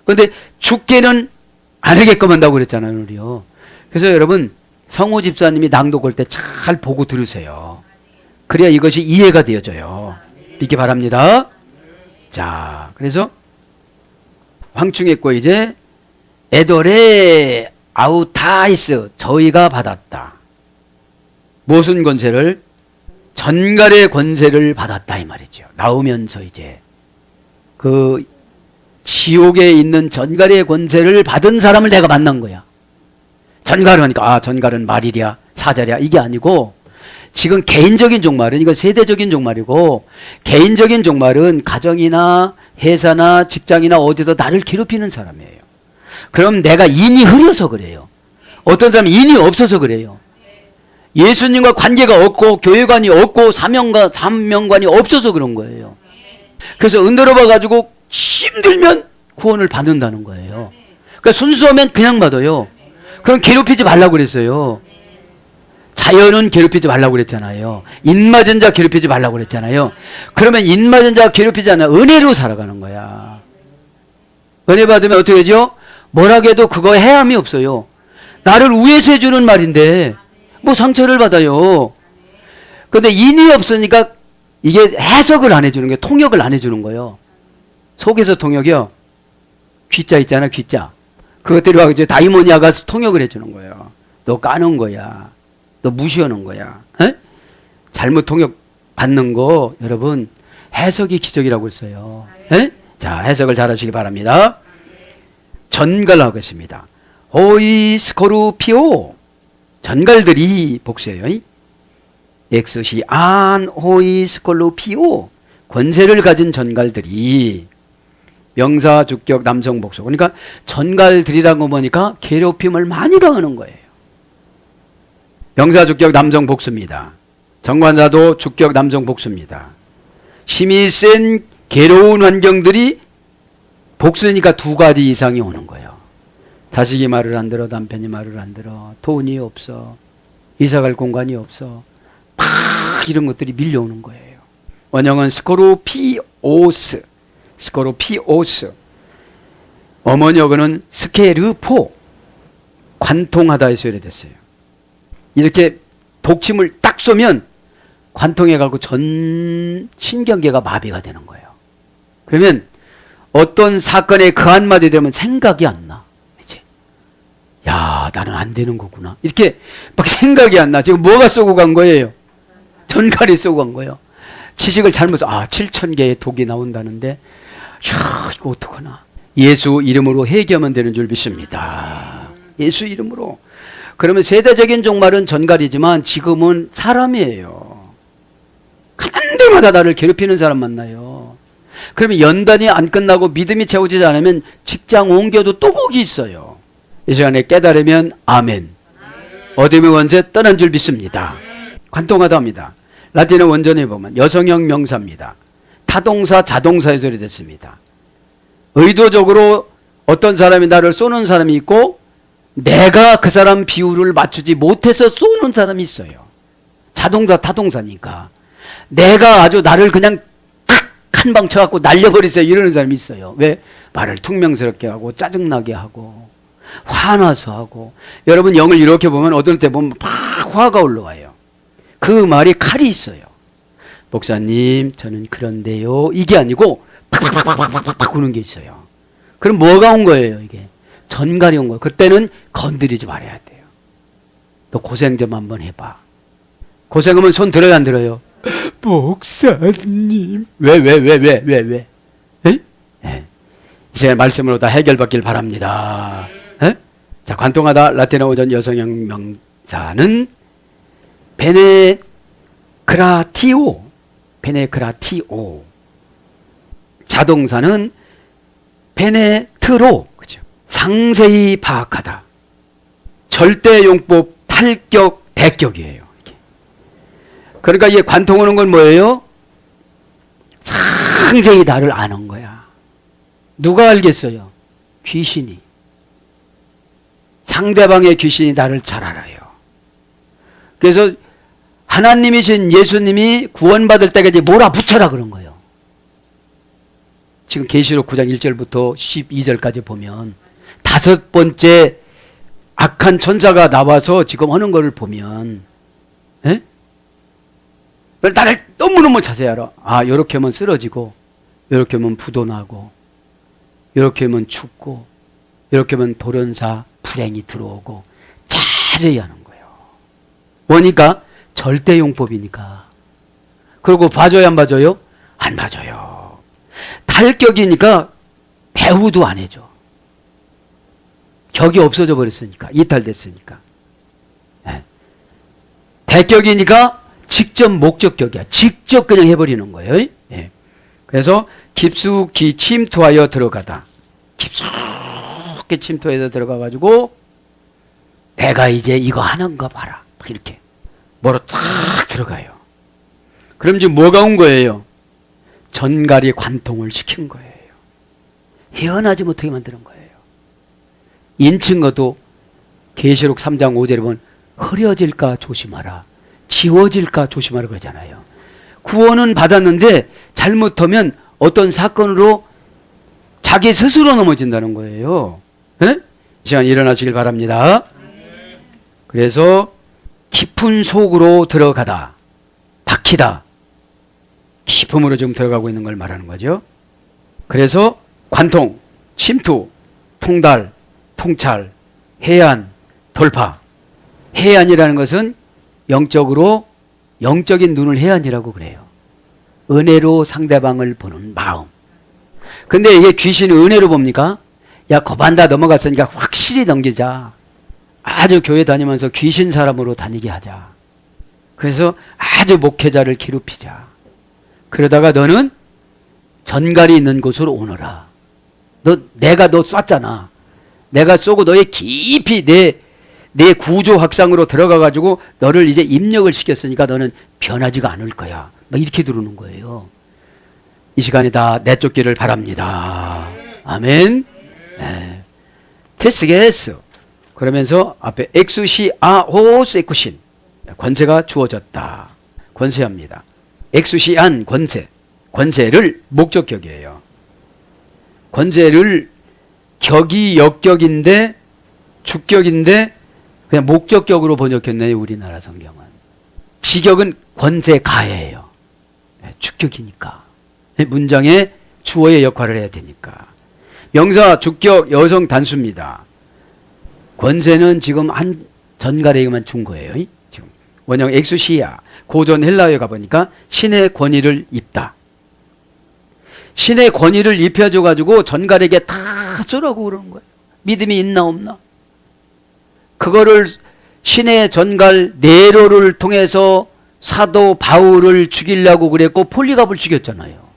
그런데 죽게는 안 하게끔 한다고 그랬잖아요, 우리요. 그래서 여러분, 성호 집사님이 낭독할 때 잘 보고 들으세요. 그래야 이것이 이해가 되어져요. 믿기 바랍니다. 자, 그래서 황충했고 이제 에돌의 아우타이스, 저희가 받았다. 무슨 권세를? 전갈의 권세를 받았다 이 말이죠. 나오면서 이제 그 지옥에 있는 전갈의 권세를 받은 사람을 내가 만난 거야. 전갈을 하니까 전갈은 말이랴 사자랴 이게 아니고, 지금 개인적인 종말은, 이건 세대적인 종말이고, 개인적인 종말은 가정이나 회사나 직장이나 어디서 나를 괴롭히는 사람이에요. 그럼 내가 인이 흐려서 그래요. 어떤 사람은 인이 없어서 그래요. 예수님과 관계가 없고 교회관이 없고 사명관이 없어서 그런 거예요. 그래서 은혜로 봐가지고 힘들면 구원을 받는다는 거예요. 그러니까 순수하면 그냥 받아요. 그럼 괴롭히지 말라고 그랬어요. 자연은 괴롭히지 말라고 그랬잖아요. 인맞은 자 괴롭히지 말라고 그랬잖아요. 그러면 인맞은 자 괴롭히지 않아. 은혜로 살아가는 거야. 은혜 받으면 어떻게 되죠? 뭐라고 해도 그거 해함이 없어요. 나를 위해서 해주는 말인데 뭐 상처를 받아요. 그런데 인이 없으니까 이게 해석을 안 해주는 거예요. 통역을 안 해주는 거예요. 속에서 통역이요. 귀자 있잖아, 귀자. 그것들이 와서 다이모니아가 통역을 해주는 거예요. 너 까는 거야. 너 무시하는 거야. 에? 잘못 통역 받는 거 여러분 해석이 기적이라고 했어요. 예? 자, 해석을 잘 하시기 바랍니다. 전갈하겠습니다. 호이 스코르피오. 전갈들이 복수예요. 엑소시 안 호이 스코르피오. 권세를 가진 전갈들이 명사 주격 남성 복수. 그러니까 전갈들이라고 보니까 괴롭힘을 많이 당하는 거예요. 명사 주격 남성 복수입니다. 정관사도 주격 남성 복수입니다. 힘이 센 괴로운 환경들이 복수니까 두 가지 이상이 오는 거예요. 자식이 말을 안 들어, 남편이 말을 안 들어, 돈이 없어, 이사갈 공간이 없어, 막 이런 것들이 밀려오는 거예요. 원형은 스코르피오스, 스코르피오스. 어머니어는 스케르포, 관통하다에서 유래됐어요. 이렇게 독침을 딱 쏘면 관통해가지고 전 신경계가 마비가 되는 거예요. 그러면 어떤 사건에 그 한마디 되면 생각이 안 나. 이제 야, 나는 안 되는 거구나. 이렇게 막 생각이 안 나. 지금 뭐가 쏘고 간 거예요? 전갈이 쏘고 간 거예요. 지식을 잘못 7,000개의 독이 나온다는데 야, 이거 어떡하나. 예수 이름으로 회개하면 되는 줄 믿습니다. 예수 이름으로. 그러면 세대적인 종말은 전갈이지만 지금은 사람이에요. 가는 데마다 나를 괴롭히는 사람 만나요. 그러면 연단이 안 끝나고 믿음이 채워지지 않으면 직장 옮겨도 또 거기 있어요. 이 시간에 깨달으면 아멘. 어둠의 원죄 떠난 줄 믿습니다. 관통하다 합니다. 라틴어 원전에 보면 여성형 명사입니다. 타동사, 자동사에 소리됐습니다. 의도적으로 어떤 사람이 나를 쏘는 사람이 있고 내가 그 사람 비율을 맞추지 못해서 쏘는 사람이 있어요. 자동사, 타동사니까. 내가 아주 나를 그냥 탁 한 방 쳐갖고 날려버리세요 이러는 사람이 있어요. 왜? 말을 퉁명스럽게 하고 짜증나게 하고 화나서 하고. 여러분 영을 이렇게 보면 어떤 때 보면 막 화가 올라와요. 그 말이 칼이 있어요. 목사님 저는 그런데요 이게 아니고 팍팍팍팍팍팍 우는 게 있어요. 그럼 뭐가 온 거예요? 이게 전갈이 온 거예요. 그때는 건드리지 말아야 돼요. 너 고생 좀 한번 해봐. 고생하면 손 들어요 안 들어요? 목사님 왜? 에? 예. 이제 말씀으로 다 해결받길 바랍니다. 에? 자, 관통하다 라틴어 오전 여성형 명사는 베네크라티오. 자동사는 베네트로. 그죠? 상세히 파악하다. 절대용법 탈격 대격이에요. 그러니까 이게 관통하는 건 뭐예요? 상세히 나를 아는 거야. 누가 알겠어요? 귀신이. 상대방의 귀신이 나를 잘 알아요. 그래서 하나님이신 예수님이 구원받을 때까지 몰아붙여라 그런 거예요. 지금 계시록 9장 1절부터 12절까지 보면 5번째 악한 천사가 나와서 지금 하는 거를 보면 에? 나를 너무너무 자세히 알아. 요렇게 하면 쓰러지고 요렇게 하면 부도 나고 요렇게 하면 죽고 요렇게 하면 돌연사 불행이 들어오고 자세히 하는 거예요. 뭐니까? 절대용법이니까. 그리고 봐줘요 안 봐줘요? 안 봐줘요. 탈격이니까 대우도 안 해줘. 격이 없어져 버렸으니까. 이탈됐으니까. 네. 대격이니까 직접 목적격이야. 직접 그냥 해버리는 거예요. 예. 그래서 깊숙이 침투하여 들어가다. 깊숙이 침투해서 들어가가지고 내가 이제 이거 하는 거 봐라. 이렇게 뭐로 딱 들어가요. 그럼 지금 뭐가 온 거예요? 전갈이 관통을 시킨 거예요. 헤어나지 못하게 만드는 거예요. 인칭어도 계시록 3장 5절에 보면 흐려질까 조심하라. 지워질까 조심하라 그러잖아요. 구원은 받았는데 잘못하면 어떤 사건으로 자기 스스로 넘어진다는 거예요. 네? 이 시간 일어나시길 바랍니다. 그래서 깊은 속으로 들어가다, 박히다, 깊음으로 지금 들어가고 있는 걸 말하는 거죠. 그래서 관통, 침투, 통달, 통찰, 해안, 돌파. 해안이라는 것은 영적으로 영적인 눈을 해안이라고 그래요. 은혜로 상대방을 보는 마음. 근데 이게 귀신이 은혜로 봅니까? 야, 거반다 넘어갔으니까 확실히 넘기자. 아주 교회 다니면서 귀신 사람으로 다니게 하자. 그래서 아주 목회자를 괴롭히자. 그러다가 너는 전갈이 있는 곳으로 오너라. 내가 너 쐈잖아. 내가 쏘고 너의 깊이 내 구조 확상으로 들어가가지고 너를 이제 입력을 시켰으니까 너는 변하지가 않을 거야. 막 이렇게 들어오는 거예요. 이 시간에 다 내쫓기를 바랍니다. 아멘. 네. 테스게스. 그러면서 앞에 엑수시아호스 에쿠신. 권세가 주어졌다. 권세합니다. 엑수시안 권세. 권세를 목적격이에요. 권세를 격이 역격인데 주격인데 그냥 목적격으로 번역했네요. 우리나라 성경은. 지격은 권세가예요. 주격이니까. 문장에 주어의 역할을 해야 되니까. 명사 주격 여성 단수입니다. 권세는 지금 한 전갈에게만 준 거예요. 지금 원형 엑수시아. 고전 헬라어에 가보니까 신의 권위를 입다. 신의 권위를 입혀줘가지고 전갈에게 다 쏘라고 그러는 거예요. 믿음이 있나 없나? 그거를 신의 전갈 네로를 통해서 사도 바울을 죽이려고 그랬고 폴리갑을 죽였잖아요.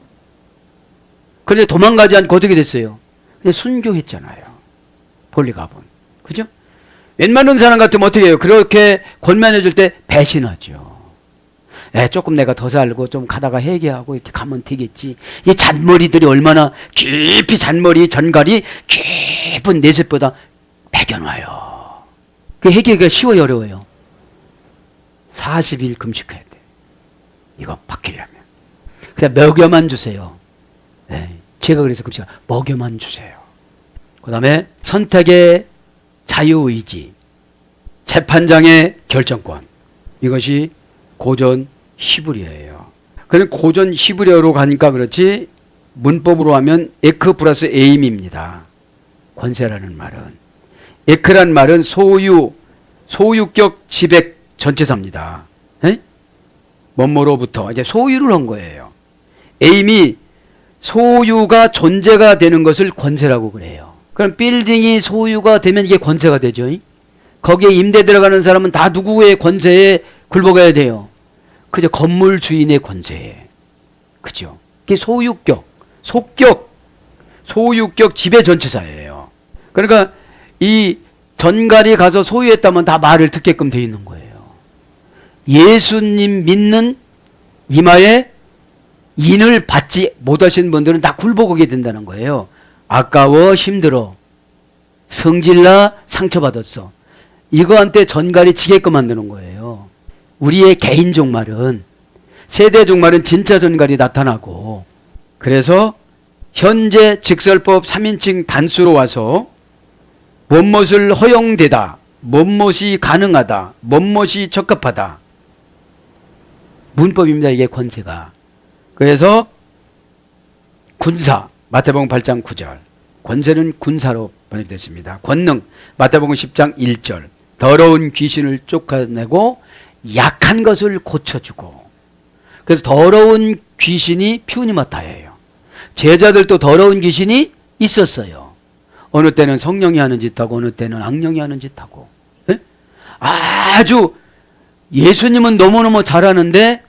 그런데 도망가지 않고 어떻게 됐어요? 그냥 순교했잖아요. 폴리갑은. 그죠? 웬만한 사람 같으면 어떻게 해요? 그렇게 권면해 줄 때 배신하죠. 조금 내가 더 살고 좀 가다가 회개하고 이렇게 가면 되겠지. 이 잔머리들이 얼마나 깊이 잔머리 전갈이 깊은 내셋보다 배겨놔요. 그 회개가 쉬워요, 어려워요? 40일 금식해야 돼. 이거 바뀌려면. 그냥 먹여만 주세요. 제가 그래서 금식 먹여만 주세요. 그 다음에 선택의 자유의지, 재판장의 결정권. 이것이 고전 히브리어예요. 그는 고전 히브리어로 가니까 그렇지 문법으로 하면 에크 플러스 에임입니다. 권세라는 말은. 에크란 말은 소유격 지백 전체사입니다. 뭐뭐로부터 이제 소유를 한 거예요. 에임이 소유가 존재가 되는 것을 권세라고 그래요. 그럼 빌딩이 소유가 되면 이게 권세가 되죠. 거기에 임대 들어가는 사람은 다 누구의 권세에 굴복해야 돼요. 그죠? 건물 주인의 권세에. 그죠? 그게 소유격, 소유격 지배 전체사예요. 그러니까 이 전갈이 가서 소유했다면 다 말을 듣게끔 돼 있는 거예요. 예수님 믿는 이마에 인을 받지 못하신 분들은 다 굴복하게 된다는 거예요. 아까워 힘들어. 성질나 상처받았어. 이거한테 전갈이 지게끔 만드는 거예요. 우리의 개인 종말은, 세대 종말은 진짜 전갈이 나타나고, 그래서 현재 직설법 3인칭 단수로 와서 뭔뭇을 허용되다, 뭔뭇이 가능하다, 뭔뭇이 적합하다. 문법입니다. 이게 권세가. 그래서 군사, 마태복음 8장 9절. 권세는 군사로 번역됐습니다. 권능, 마태복음 10장 1절. 더러운 귀신을 쫓아내고 약한 것을 고쳐주고. 그래서 더러운 귀신이 퓨니마타예요. 제자들도 더러운 귀신이 있었어요. 어느 때는 성령이 하는 짓하고 어느 때는 악령이 하는 짓하고. 아주 예수님은 너무너무 잘하는데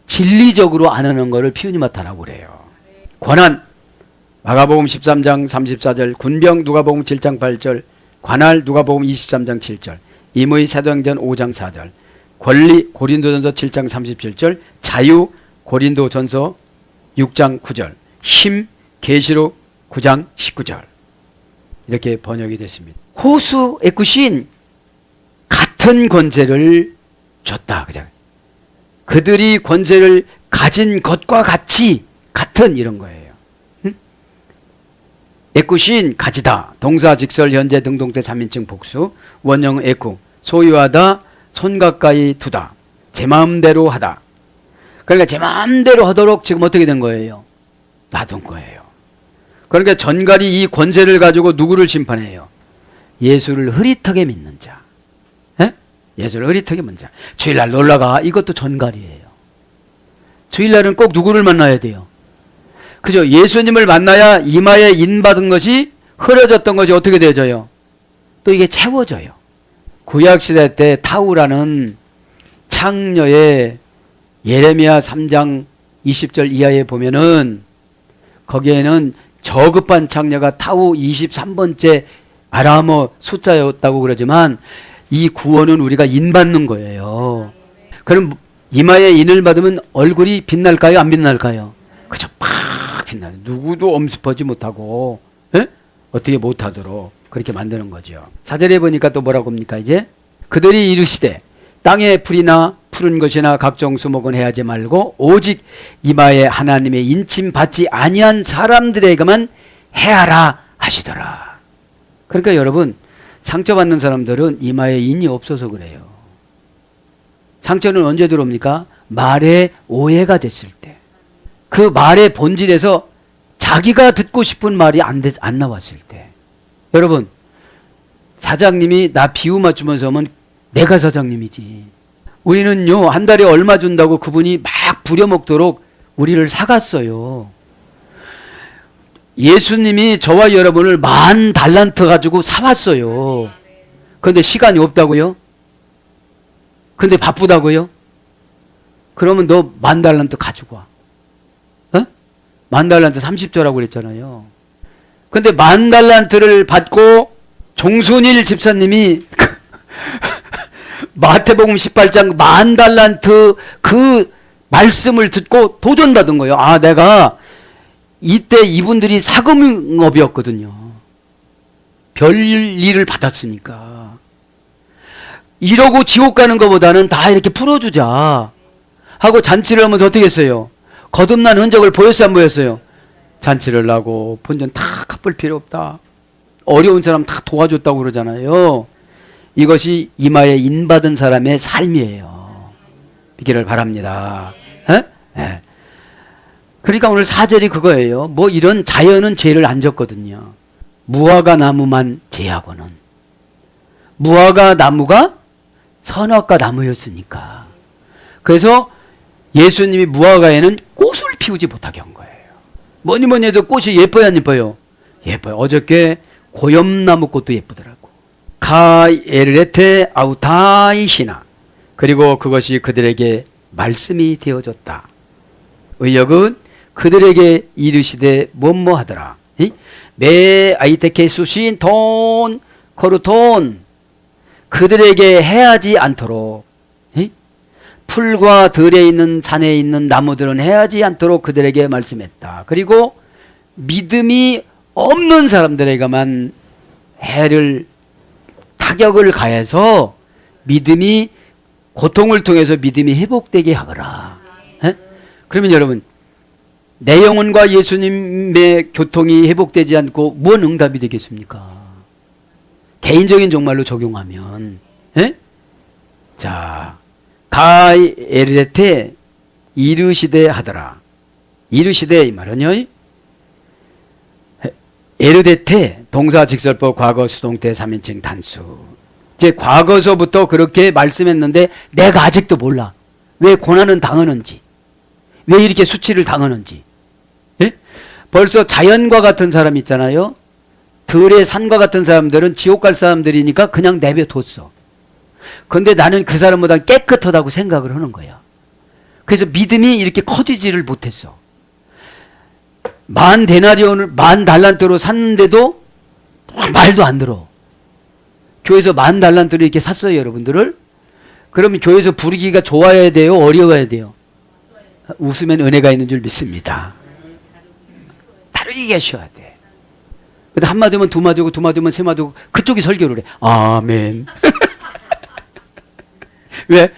진리적으로 안 하는 것을 퓨니마타라고 그래요. 권한, 마가복음 13장 34절, 군병 누가복음 7장 8절, 관할 누가복음 23장 7절, 임의 사도행전 5장 4절, 권리 고린도전서 7장 37절, 자유 고린도전서 6장 9절, 힘 계시록 9장 19절. 이렇게 번역이 됐습니다. 호수 에쿠신 같은 권세를 줬다. 그죠? 그들이 권세를 가진 것과 같이 같은 이런 거예요. 에쿠신 가지다. 동사 직설 현재 등동태 3인칭 복수. 원형 에쿠 소유하다. 손 가까이 두다. 제 마음대로 하다. 그러니까 제 마음대로 하도록 지금 어떻게 된 거예요? 놔둔 거예요. 그러니까 전갈이 이 권세를 가지고 누구를 심판해요? 예수를 흐릿하게 믿는 자. 예수를 흐릿하게 믿는 자. 주일날 놀러가. 이것도 전갈이에요. 주일날은 꼭 누구를 만나야 돼요? 그죠? 예수님을 만나야 이마에 인 받은 것이 흐려졌던 것이 어떻게 되어져요? 또 이게 채워져요. 구약시대 때 타우라는 창녀의 예레미야 3장 20절 이하에 보면은 거기에는 저급한 창녀가 타우 23번째 아람어 숫자였다고 그러지만 이 구원은 우리가 인 받는 거예요. 그럼 이마에 인을 받으면 얼굴이 빛날까요? 안 빛날까요? 그죠? 팍 빛나요. 누구도 엄습하지 못하고 에? 어떻게 못하도록 그렇게 만드는 거죠. 4절에 보니까 또 뭐라고 합니까? 이제 그들이 이르시되 땅의 풀이나 푸른 것이나 각종 수목은 해하지 말고 오직 이마에 하나님의 인침 받지 아니한 사람들에게만 해하라 하시더라. 그러니까 여러분, 상처받는 사람들은 이마에 인이 없어서 그래요. 상처는 언제 들어옵니까? 말에 오해가 됐을 때. 그 말의 본질에서 자기가 듣고 싶은 말이 안 나왔을 때. 여러분, 사장님이 나 비유 맞추면서 하면 내가 사장님이지. 우리는요, 한 달에 얼마 준다고 그분이 막 부려먹도록 우리를 사갔어요. 예수님이 저와 여러분을 10,000달란트 가지고 사왔어요. 그런데 시간이 없다고요? 근데 바쁘다고요? 그러면 너 10,000달란트 가지고 와. 어? 10,000달란트 30조라고 그랬잖아요. 근데 10,000달란트를 받고 종순일 집사님이 마태복음 18장 10,000달란트 그 말씀을 듣고 도전받은 거예요. 아, 내가 이때 이분들이 사금업이었거든요. 별 일을 받았으니까. 이러고 지옥 가는 것보다는 다 이렇게 풀어주자 하고 잔치를 하면서 어떻게 했어요? 거듭난 흔적을 보였어요, 안 보였어요? 잔치를 하고 본전 다 갚을 필요 없다. 어려운 사람 다 도와줬다고 그러잖아요. 이것이 이마에 인받은 사람의 삶이에요. 있기를 바랍니다. 에? 네. 그러니까 오늘 4절이 그거예요. 뭐 이런 자연은 죄를 안 졌거든요. 무화과 나무만 죄하고는. 무화과 나무가 선악과 나무였으니까. 그래서 예수님이 무화과에는 꽃을 피우지 못하게 한 거예요. 뭐니 해도 꽃이 예뻐요, 안 예뻐요? 예뻐요. 어저께 고염나무 꽃도 예쁘더라고. 가에르레테 아우타이시나. 그리고 그것이 그들에게 말씀이 되어졌다. 의역은 그들에게 이르시되 뭐뭐 하더라. 매 아이테케 수신 돈 거루돈. 그들에게 해하지 않도록. 풀과 들에 있는 산에 있는 나무들은 해하지 않도록 그들에게 말씀했다. 그리고 믿음이 없는 사람들에게만 해를 타격을 가해서 믿음이 고통을 통해서 믿음이 회복되게 하거라. 그러면 여러분, 내 영혼과 예수님의 교통이 회복되지 않고 뭔 응답이 되겠습니까? 개인적인 종말로 적용하면. 자, 가에르데테 이르시되 하더라. 이르시되 이 말은요, 에르데테 동사 직설법 과거 수동태 3인칭 단수. 이제 과거서부터 그렇게 말씀했는데 내가 아직도 몰라. 왜 고난은 당하는지, 왜 이렇게 수치를 당하는지. 예? 벌써 자연과 같은 사람 있잖아요. 들의 산과 같은 사람들은 지옥 갈 사람들이니까 그냥 내버려뒀어. 그런데 나는 그 사람보다 깨끗하다고 생각을 하는 거야. 그래서 믿음이 이렇게 커지지를 못했어. 10,000데나리온을 10,000달란트로 샀는데도 말도 안 들어. 교회에서 10,000달란트를 이렇게 샀어요, 여러분들을. 그러면 교회에서 부르기가 좋아야 돼요, 어려워야 돼요? 웃으면 은혜가 있는 줄 믿습니다. 다루기가 쉬워야 돼. 근데 한마디면 두마디고 두마디면 세마디고 그쪽이 설교를 해. 아멘. 왜?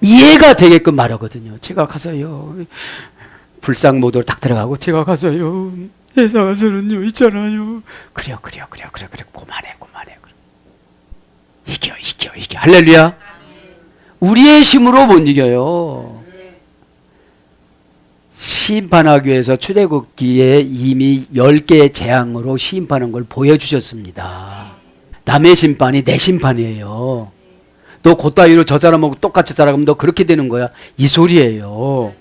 이해가 되게끔 말하거든요. 제가 가서요. 불상모드로 딱 들어가고 제가 가서요. 회사 가서는요 있잖아요. 그래요. 그만해. 이겨. 할렐루야. 우리의 힘으로 못 이겨요. 심판하기 위해서 출애굽기에 이미 10개의 재앙으로 심판한 걸 보여주셨습니다. 남의 심판이 내 심판이에요. 너 그따위로 저 사람하고 똑같이 살아가면 너 그렇게 되는 거야. 이 소리예요.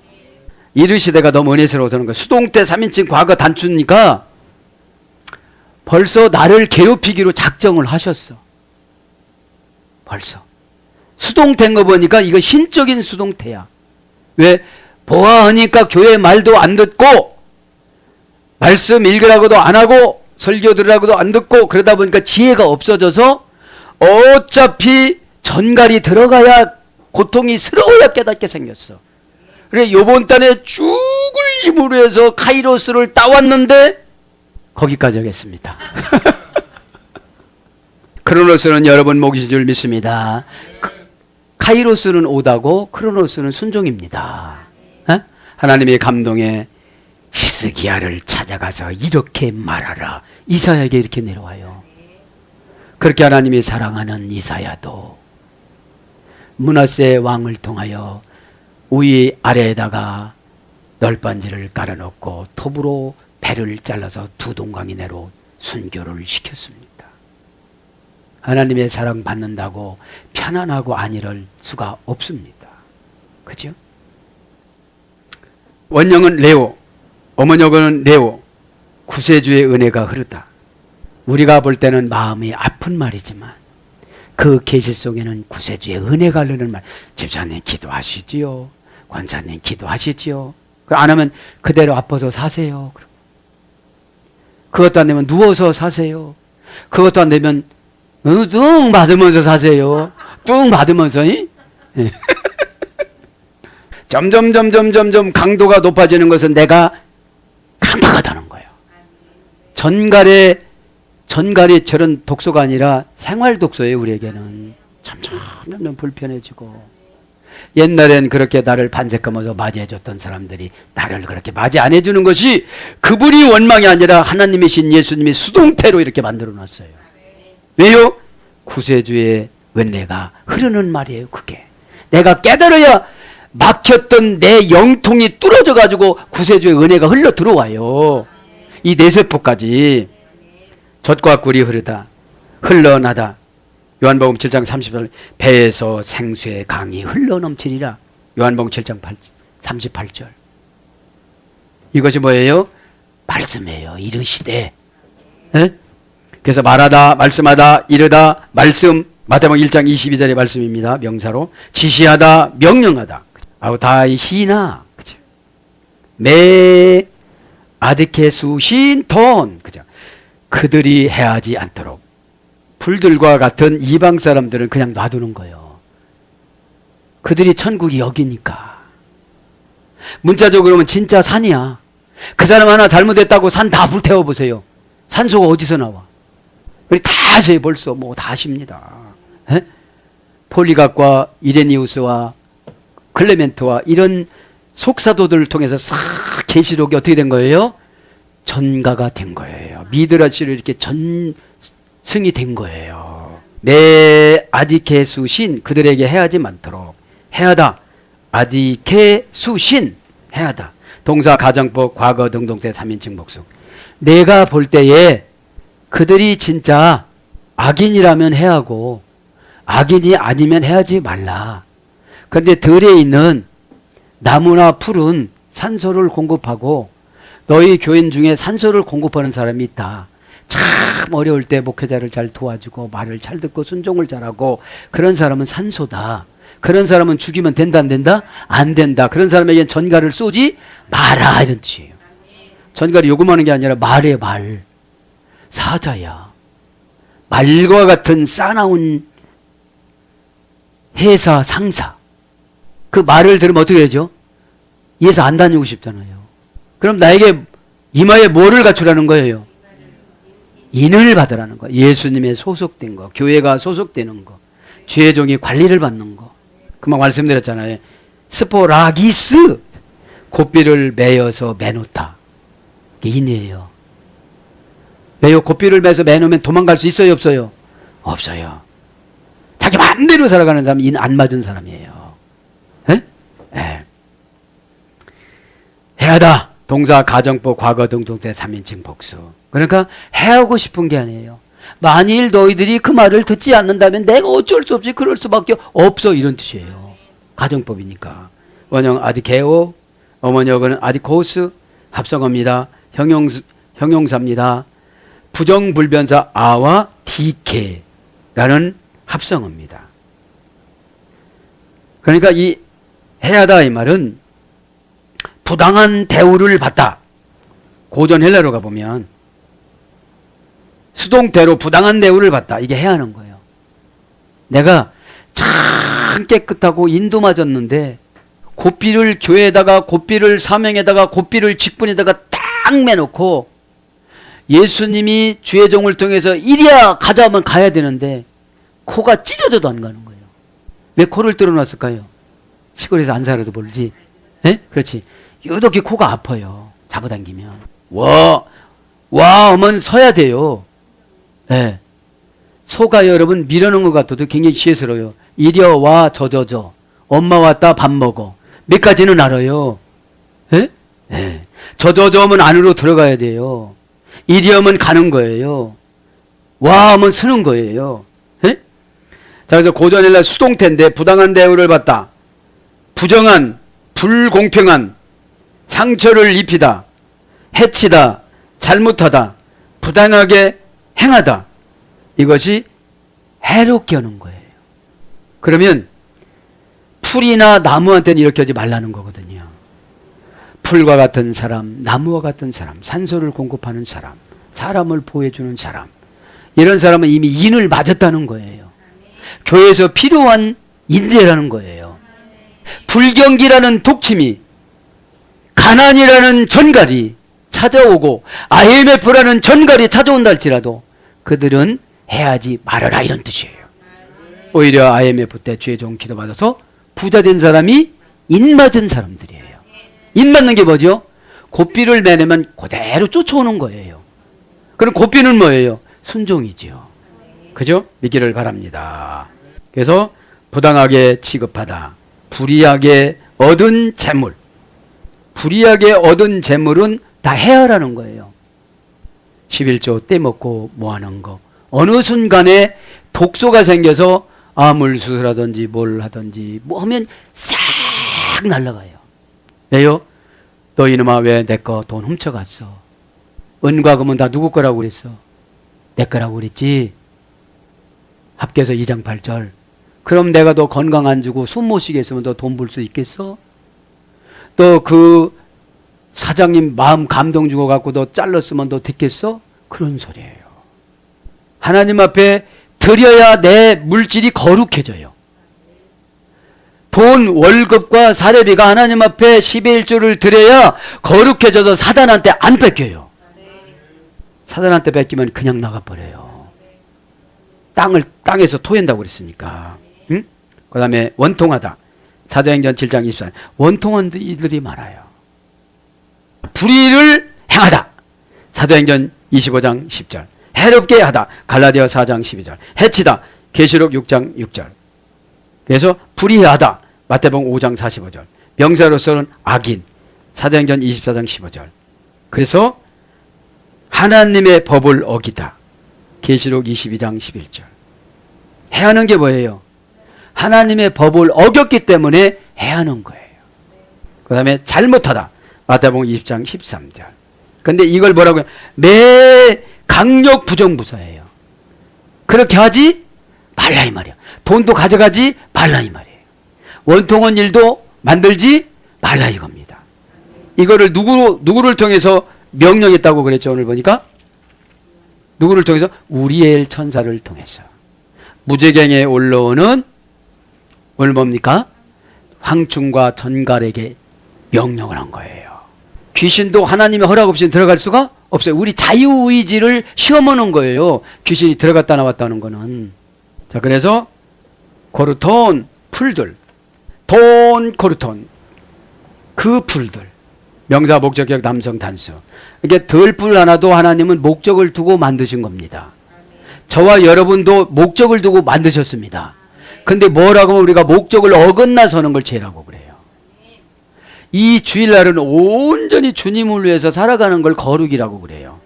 이르시되가 너무 은혜스러워서는 거예요. 수동태 3인칭 과거 단추니까 벌써 나를 괴롭히기로 작정을 하셨어. 벌써. 수동태인 거 보니까 이거 신적인 수동태야. 왜? 보아하니까 교회 말도 안 듣고 말씀 읽으라고도 안 하고 설교 들으라고도 안 듣고 그러다 보니까 지혜가 없어져서 어차피 전갈이 들어가야 고통이 스러워야 깨닫게 생겼어. 그래 요번 달에 죽을 힘으로 해서 카이로스를 따왔는데 거기까지 하겠습니다. 크로노스는 여러분 목이신 줄 믿습니다. 카이로스는 오다고 크로노스는 순종입니다. 에? 하나님의 감동에 히스기야를 찾아가서 이렇게 말하라. 이사야에게 이렇게 내려와요. 그렇게 하나님이 사랑하는 이사야도 므낫세 왕을 통하여 위 아래에다가 널빤지를 깔아놓고 톱으로 배를 잘라서 두 동강 이내로 순교를 시켰습니다. 하나님의 사랑 받는다고 편안하고 안 이럴 수가 없습니다. 그죠? 원형은 레오, 어머니어는 레오, 구세주의 은혜가 흐르다. 우리가 볼 때는 마음이 아픈 말이지만 그 계시 속에는 구세주의 은혜가 흐르는 말. 집사님 기도하시지요. 권사님 기도하시지요. 안 하면 그대로 아파서 사세요. 그것도 안 되면 누워서 사세요. 그것도 안 되면 뚱 받으면서 사세요. 뚱 받으면서. 점점 강도가 높아지는 것은 내가 강박하다는 거예요. 전갈이 저런 독소가 아니라 생활 독소예요. 우리에게는 점점 불편해지고. 옛날엔 그렇게 나를 반색하면서 맞이해줬던 사람들이 나를 그렇게 맞이 안 해주는 것이 그분이 원망이 아니라 하나님이신 예수님이 수동태로 이렇게 만들어 놨어요. 왜요? 구세주의 은혜가 흐르는 말이에요. 그게 내가 깨달아야 막혔던 내 영통이 뚫어져 가지고 구세주의 은혜가 흘러 들어와요. 이 뇌세포까지. 젖과 꿀이 흐르다 흘러나다. 요한복음 7장 38절 배에서 생수의 강이 흘러넘치리라. 요한복음 7장 38절. 이것이 뭐예요? 말씀이에요. 이르시되. 에? 그래서 말하다, 말씀하다, 이르다, 말씀. 마태복음 1장 22절의 말씀입니다. 명사로. 지시하다, 명령하다. 아우 다이 시나. 그죠? 매 아드케수 신톤. 그죠? 그들이 해하지 않도록. 불들과 같은 이방 사람들은 그냥 놔두는 거예요. 그들이 천국이 여기니까. 문자적으로 보면 진짜 산이야. 그 사람 하나 잘못했다고 산 다 불태워보세요. 산소가 어디서 나와? 우리 다 아세요. 벌써 뭐 다 아십니다. 에? 폴리각과 이레니우스와 클레멘트와 이런 속사도들을 통해서 싹 계시록이 어떻게 된 거예요? 전가가 된 거예요. 미드라시로 이렇게 전승이 된 거예요. 매 아디케수신 그들에게 해하지 않도록. 해하다. 아디케수신 해하다. 동사 가정법 과거 등동태 3인칭 복수. 내가 볼 때에 그들이 진짜 악인이라면 해하고 악인이 아니면 해하지 말라. 그런데 들에 있는 나무나 풀은 산소를 공급하고 너희 교인 중에 산소를 공급하는 사람이 있다. 참 어려울 때 목회자를 잘 도와주고 말을 잘 듣고 순종을 잘하고 그런 사람은 산소다. 그런 사람은 죽이면 된다 안 된다? 안 된다. 그런 사람에게는 전갈을 쏘지 마라 이런 뜻이에요. 전갈이 요구하는 게 아니라 말이에요. 말. 사자야. 말과 같은 싸나운 회사 상사. 그 말을 들으면 어떻게 되죠? 이에서 안 다니고 싶잖아요. 그럼 나에게 이마에 뭐를 갖추라는 거예요? 인을 받으라는 거. 예수님의 소속된 거. 교회가 소속되는 거. 죄종이 관리를 받는 거. 금방 말씀드렸잖아요. 스포라기스. 고삐를 매여서 매놓다. 인이에요. 왜요? 고삐를 매서 매놓으면 도망갈 수 있어요? 없어요? 없어요. 자기 마음대로 살아가는 사람은 인 안 맞은 사람이에요. 에? 에. 해하다. 동사, 가정법, 과거, 등동태 3인칭 복수. 그러니까 해하고 싶은 게 아니에요. 만일 너희들이 그 말을 듣지 않는다면 내가 어쩔 수 없이 그럴 수밖에 없어. 이런 뜻이에요. 가정법이니까. 원형 아디케오, 어머니어는 아디코스 합성어입니다. 형용사입니다. 부정불변사 아와 디케라는 합성어입니다. 그러니까 이 해하다 이 말은 부당한 대우를 받다. 고전 헬라로 가보면 수동태로 부당한 대우를 받다. 이게 해하는 거예요. 내가 참 깨끗하고 인도 맞았는데 고삐를 교회에다가 고삐를 사명에다가 고삐를 직분에다가 딱 매놓고 예수님이 주의 종을 통해서 이리야 가자 하면 가야 되는데 코가 찢어져도 안 가는 거예요. 왜 코를 뚫어놨을까요? 시골에서 안 살아도 모르지. 예? 그렇지. 유독히 코가 아파요. 잡아당기면. 와 하면 서야 돼요. 예. 소가 여러분 밀어놓은 것 같아도 굉장히 지혜스러워요. 이리야 와 저저저. 엄마 왔다 밥 먹어. 몇 가지는 알아요. 예? 예. 저저저 하면 안으로 들어가야 돼요. 이리 하면 가는 거예요. 와 하면 서는 거예요. 예? 자, 그래서 고전일라 수동태인데 부당한 대우를 받다. 부정한, 불공평한, 상처를 입히다, 해치다, 잘못하다, 부당하게 행하다. 이것이 해롭게 하는 거예요. 그러면 풀이나 나무한테는 이렇게 하지 말라는 거거든요. 풀과 같은 사람, 나무와 같은 사람, 산소를 공급하는 사람, 사람을 보호해주는 사람, 이런 사람은 이미 인을 맞았다는 거예요. 교회에서 필요한 인재라는 거예요. 불경기라는 독침이, 가난이라는 전갈이 찾아오고 IMF라는 전갈이 찾아온다 할지라도 그들은 해하지 말아라 이런 뜻이에요. 오히려 IMF 때 주의 종 기도받아서 부자 된 사람이 인 맞은 사람들이에요. 인 맞는 게 뭐죠? 고삐를 매내면 그대로 쫓아오는 거예요. 그럼 고삐는 뭐예요? 순종이죠. 그죠? 믿기를 바랍니다. 그래서 부당하게 취급하다. 불이하게 얻은 재물. 불이하게 얻은 재물은 다 해하라는 거예요. 11조 떼먹고 뭐하는 거. 어느 순간에 독소가 생겨서 암울수술하든지 뭘 하든지 뭐 하면 싹 날아가요. 왜요? 너 이놈아 왜 내 거 돈 훔쳐갔어? 은과 금은 다 누구 거라고 그랬어? 내 거라고 그랬지? 합계서 2장 8절. 그럼 내가 너 건강 안 주고 숨 못 쉬게 했으면 너 돈 벌 수 있겠어? 또 그 사장님 마음 감동 주고 갖고 너 잘랐으면 너 됐겠어? 그런 소리예요. 하나님 앞에 드려야 내 물질이 거룩해져요. 돈 월급과 사례비가 하나님 앞에 10의 1조를 드려야 거룩해져서 사단한테 안 뺏겨요. 사단한테 뺏기면 그냥 나가버려요. 땅에서 토한다고 그랬으니까. 응? 그 다음에 원통하다. 사도행전 7장 24절. 원통한 이들이 많아요. 불의를 행하다. 사도행전 25장 10절. 해롭게 하다. 갈라디아 4장 12절. 해치다. 계시록 6장 6절. 그래서 불의하다. 마태복음 5장 45절. 명사로서는 악인. 사도행전 24장 15절. 그래서 하나님의 법을 어기다. 계시록 22장 11절. 해하는 게 뭐예요? 하나님의 법을 어겼기 때문에 해하는 거예요. 그 다음에 잘못하다. 마태복음 20장 13절. 근데 이걸 뭐라고 해요? 매 강력 부정부사예요. 그렇게 하지 말라 이 말이야. 돈도 가져가지 말라 이 말이에요. 원통한 일도 만들지 말라 이겁니다. 이거를 누구를 통해서 명령했다고 그랬죠? 오늘 보니까 누구를 통해서? 우리엘 천사를 통해서. 무제경에 올라오는 오늘 뭡니까? 황충과 전갈에게 명령을 한 거예요. 귀신도 하나님의 허락 없이는 들어갈 수가 없어요. 우리 자유의지를 시험하는 거예요. 귀신이 들어갔다 나왔다는 거는. 자, 그래서 코르톤 풀들, 돈 코르톤 그 풀들, 명사 목적격 남성 단수. 이게 덜풀 하나도 하나님은 목적을 두고 만드신 겁니다. 저와 여러분도 목적을 두고 만드셨습니다. 근데 뭐라고 하면 우리가 목적을 어긋나서는 걸 죄라고 그래요. 이 주일날은 온전히 주님을 위해서 살아가는 걸 거룩이라고 그래요.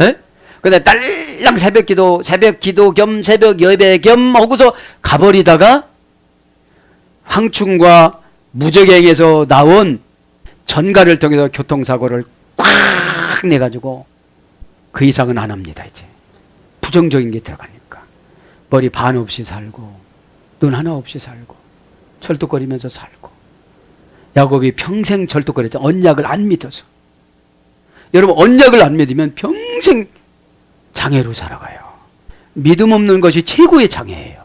예? 근데 딸랑 새벽 기도 겸 새벽 예배 겸 하고서 가버리다가 황충과 무적행에서 나온 전가를 통해서 교통사고를 꽉 내가지고 그 이상은 안 합니다. 이제 부정적인 게 들어가니까 머리 반 없이 살고 눈 하나 없이 살고 철뚝거리면서 살고. 야곱이 평생 철뚝거렸죠. 언약을 안 믿어서. 여러분, 언약을 안 믿으면 평생 장애로 살아가요. 믿음 없는 것이 최고의 장애예요.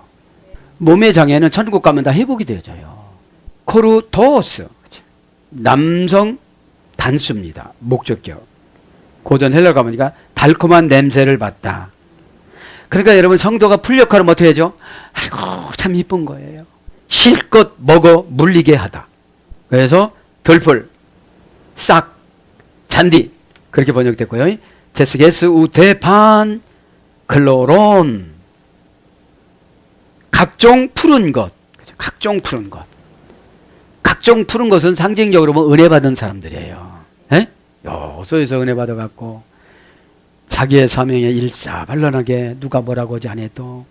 몸의 장애는 천국 가면 다 회복이 되어져요. 코르토스, 남성 단수입니다. 목적격. 고전 헬라 가보니까 달콤한 냄새를 맡다. 그러니까 여러분, 성도가 풀역할을 어떻게 하죠? 아이고, 참 이쁜 거예요. 실컷 먹어 물리게 하다. 그래서 돌풀, 싹, 잔디, 그렇게 번역됐고요. 제스게스 우테판 클로론, 각종 푸른 것. 각종 푸른 것. 각종 푸른 것은 상징적으로 보면 은혜 받은 사람들이에요. 에? 요소에서 은혜 받아갖고 자기의 사명에 일사발란하게 누가 뭐라고 하지 않아도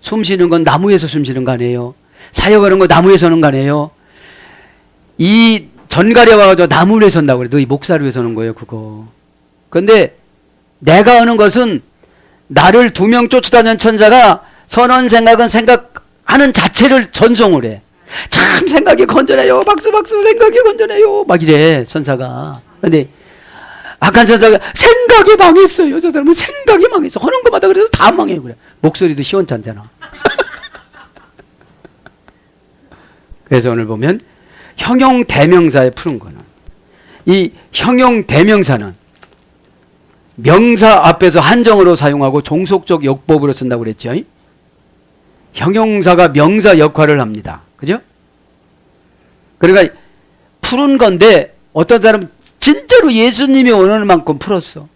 숨 쉬는 건 나무에서 숨 쉬는 거 아니에요. 사역하는 거 나무에서 하는 거 아니에요. 이 전갈에 와가지고 나무 위에 선다고 그래. 너희 목사를 위해 서는 거예요, 그거. 그런데 내가 하는 것은 나를 2명 쫓아다니는 천사가 선한 생각은 생각하는 자체를 전송을 해. 참 생각이 건전해요. 박수 박수 생각이 건전해요. 막 이래 천사가. 근데 악한 천사가 생각이 망했어요. 저 사람은 생각이 망했어. 하는 것마다 그래서 다 망해요. 그래. 목소리도 시원찮잖아. 그래서 오늘 보면 형용 대명사에 푸른 거는, 이 형용 대명사는 명사 앞에서 한정어로 사용하고 종속적 역법으로 쓴다고 그랬죠. 형용사가 명사 역할을 합니다. 그죠? 그러니까 푸른 건데 어떤 사람은 진짜로 예수님이 원하는 만큼 풀었어.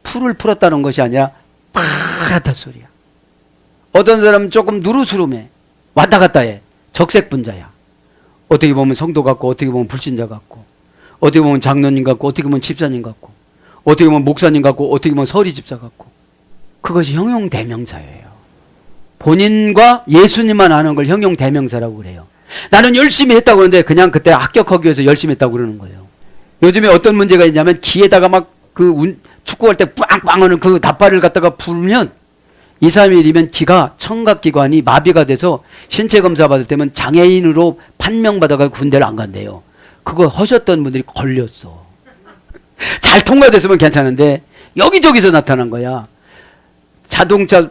풀을 풀었다는 것이 아니라 파랗다 소리야. 어떤 사람은 조금 누르스름해. 왔다 갔다 해. 적색 분자야. 어떻게 보면 성도 같고, 어떻게 보면 불신자 같고, 어떻게 보면 장로님 같고, 어떻게 보면 집사님 같고, 어떻게 보면 목사님 같고, 어떻게 보면 서리 집사 같고. 그것이 형용 대명사예요. 본인과 예수님만 아는 걸 형용 대명사라고 그래요. 나는 열심히 했다고 그러는데 그냥 그때 합격하기 위해서 열심히 했다고 그러는 거예요. 요즘에 어떤 문제가 있냐면 귀에다가 막 그 축구할 때 빵빵 하는 그 닷발을 갖다가 불면 2, 3일이면 귀가 청각기관이 마비가 돼서 신체 검사 받을 때면 장애인으로 판명받아가 군대를 안 간대요. 그거 하셨던 분들이 걸렸어. 잘 통과됐으면 괜찮은데 여기저기서 나타난 거야. 자동차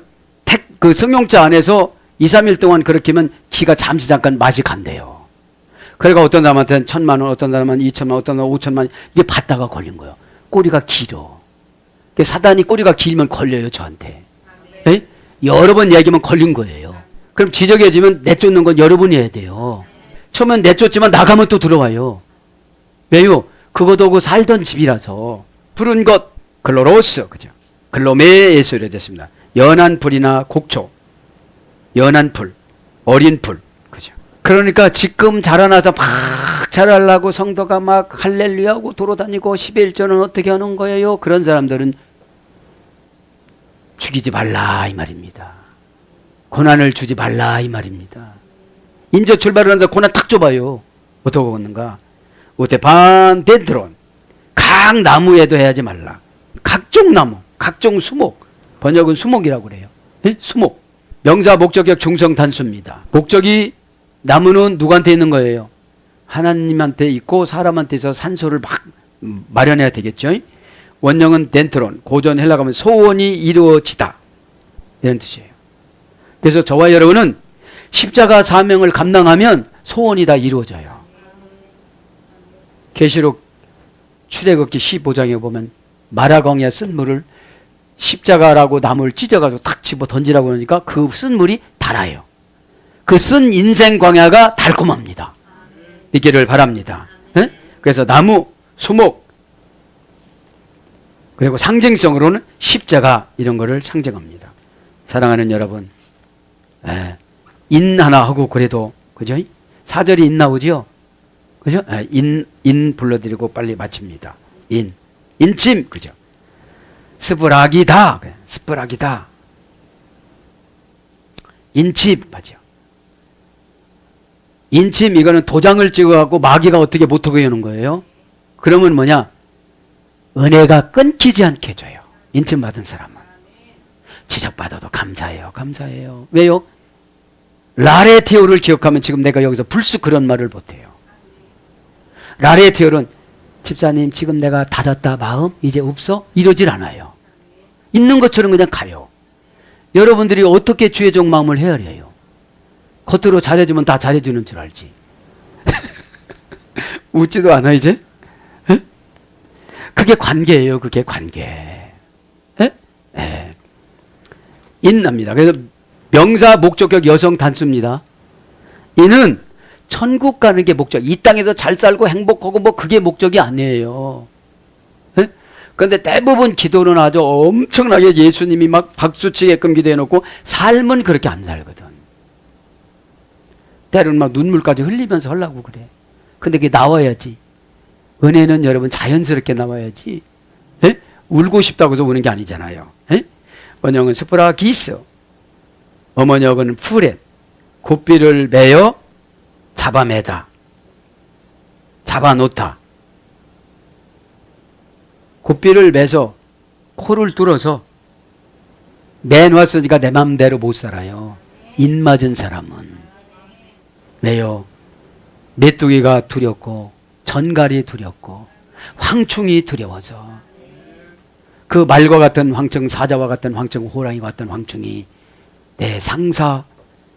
그 승용차 안에서 2, 3일 동안 그렇게 하면 기가 잠시 잠깐 맛이 간대요. 그러니까 어떤 사람한테는 1,000만 원, 어떤 사람은 2,000만 원, 어떤 사람은 5,000만 원, 이게 받다가 걸린 거예요. 꼬리가 길어. 사단이 꼬리가 길면 걸려요, 저한테. 에? 여러 번 얘기하면 걸린 거예요. 그럼 지적해지면 내쫓는 건 여러 번 해야 돼요. 처음엔 내쫓지만 나가면 또 들어와요. 왜요? 그것도 하고 살던 집이라서. 푸른 것, 글로로스, 그죠? 글로메에서 이래됐습니다. 연한 풀이나 곡초, 연한 풀, 어린 풀, 그죠? 그러니까 지금 자라나서 막 자라려고 성도가 막 할렐루야하고 돌아다니고 11조는 어떻게 하는 거예요? 그런 사람들은 죽이지 말라 이 말입니다. 고난을 주지 말라 이 말입니다. 인제 출발을 하면서 고난 탁 줘봐요. 어떻게 걷는가? 우테판 덴트론, 각 나무에도 해야지 말라. 각종 나무, 각종 수목, 번역은 수목이라고 그래요. 에? 수목. 명사 목적격 중성 단수입니다. 목적이 나무는 누구한테 있는 거예요? 하나님한테 있고 사람한테 있어서 산소를 막 마련해야 되겠죠. 원형은 덴트론, 고전 헬라 가면 소원이 이루어지다 이런 뜻이에요. 그래서 저와 여러분은 십자가 사명을 감당하면 소원이 다 이루어져요. 계시록 출애굽기 15장에 보면 마라광야 쓴 물을 십자가라고 나무를 찢어가지고 탁 집어 던지라고 그러니까 그 쓴 물이 달아요. 그 쓴 인생 광야가 달콤합니다. 있기를 바랍니다. 네? 그래서 나무, 수목, 그리고 상징성으로는 십자가 이런 거를 상징합니다. 사랑하는 여러분, 인 하나 하고 그래도 그죠? 4절이 인 나오죠? 그죠? 인 불러드리고 빨리 마칩니다. 인침, 그죠? 스브락이다, 스브락이다. 인칩, 맞죠? 인침 이거는 도장을 찍어갖고 마귀가 어떻게 못하게 하는 거예요? 그러면 뭐냐? 은혜가 끊기지 않게 해줘요. 인침 받은 사람은. 지적받아도 감사해요. 감사해요. 왜요? 라레테오를 기억하면 지금 내가 여기서 불쑥 그런 말을 못해요. 라레테오는 집사님 지금 내가 닫았다 마음 이제 없어? 이러질 않아요. 있는 것처럼 그냥 가요. 여러분들이 어떻게 주의 종 마음을 헤아려요? 겉으로 잘해주면 다 잘해주는 줄 알지. 웃지도 않아 이제? 에? 그게 관계예요. 그게 관계. 에? 에. 인납니다. 그래서 명사 목적격 여성 단수입니다. 이는 천국 가는 게 목적. 이 땅에서 잘 살고 행복하고 뭐 그게 목적이 아니에요. 에? 그런데 대부분 기도는 아주 엄청나게 예수님이 막 박수치게끔 기도해놓고 삶은 그렇게 안 살거든. 때로는 막 눈물까지 흘리면서 하려고 그래. 근데 그게 나와야지. 은혜는 여러분 자연스럽게 나와야지. 에? 울고 싶다고 해서 우는 게 아니잖아요. 에? 원형은 스프라기스, 어머니역은 푸렛, 곱비를 매어 잡아매다, 잡아놓다. 곱비를 매서 코를 뚫어서 매놨으니까 내 맘대로 못 살아요. 입맞은 사람은. 왜요? 메뚜기가 두렵고 전갈이 두렵고 황충이 두려워서 그 말과 같은 황충, 사자와 같은 황충, 호랑이와 같은 황충이 내 상사,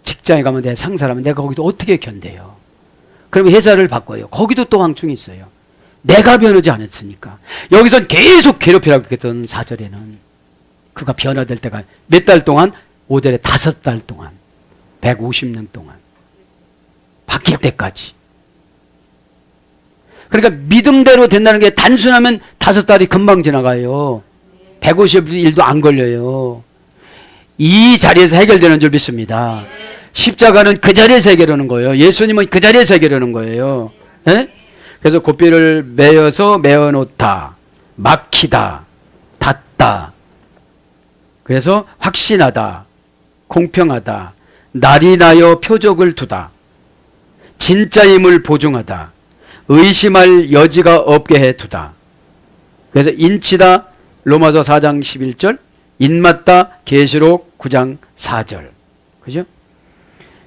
직장에 가면 내 상사라면 내가 거기서 어떻게 견뎌요? 그러면 회사를 바꿔요. 거기도 또 황충이 있어요. 내가 변하지 않았으니까. 여기선 계속 괴롭히라고 했던 4절에는 그가 변화될 때가 몇 달 동안? 5절에 5달 동안, 150년 동안 바뀔 때까지. 그러니까 믿음대로 된다는 게 단순하면 5달이 금방 지나가요. 150일도 안 걸려요. 이 자리에서 해결되는 줄 믿습니다. 십자가는 그 자리에서 해결하는 거예요. 예수님은 그 자리에서 해결하는 거예요. 에? 그래서 곱비를 매어서 매어놓다, 막히다, 닫다. 그래서 확신하다, 공평하다, 날이 나여 표적을 두다, 진짜임을 보증하다, 의심할 여지가 없게 해두다. 그래서 인치다, 로마서 4장 11절, 인맞다, 계시록 9장 4절. 그죠?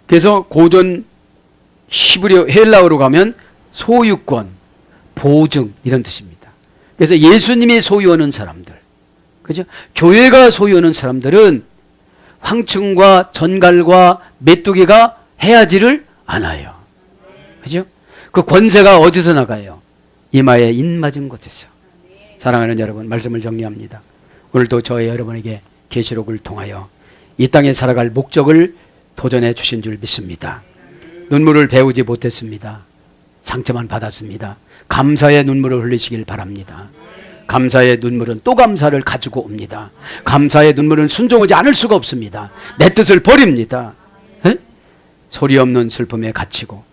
그래서 고전 히브리어 헬라어로 가면 소유권, 보증 이런 뜻입니다. 그래서 예수님이 소유하는 사람들, 그죠? 교회가 소유하는 사람들은 황충과 전갈과 메뚜기가 해하지를 않아요. 그죠? 그 권세가 어디서 나가요? 이마에 인맞은 곳에서. 사랑하는 여러분, 말씀을 정리합니다. 오늘도 저의 여러분에게 계시록을 통하여 이 땅에 살아갈 목적을 도전해 주신 줄 믿습니다. 눈물을 배우지 못했습니다. 상처만 받았습니다. 감사의 눈물을 흘리시길 바랍니다. 감사의 눈물은 또 감사를 가지고 옵니다. 감사의 눈물은 순종하지 않을 수가 없습니다. 내 뜻을 버립니다. 에? 소리 없는 슬픔에 갇히고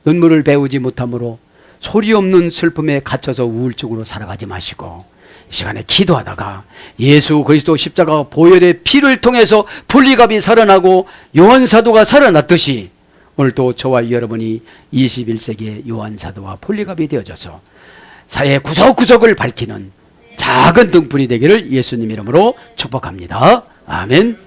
눈물을 배우지 못함으로 소리 없는 슬픔에 갇혀서 우울증으로 살아가지 마시고 이 시간에 기도하다가 예수 그리스도 십자가 보혈의 피를 통해서 분리갑이 살아나고 요한사도가 살아났듯이 오늘도 저와 여러분이 21세기의 요한사도와 폴리갑이 되어져서 사회의 구석구석을 밝히는 작은 등불이 되기를 예수님 이름으로 축복합니다. 아멘.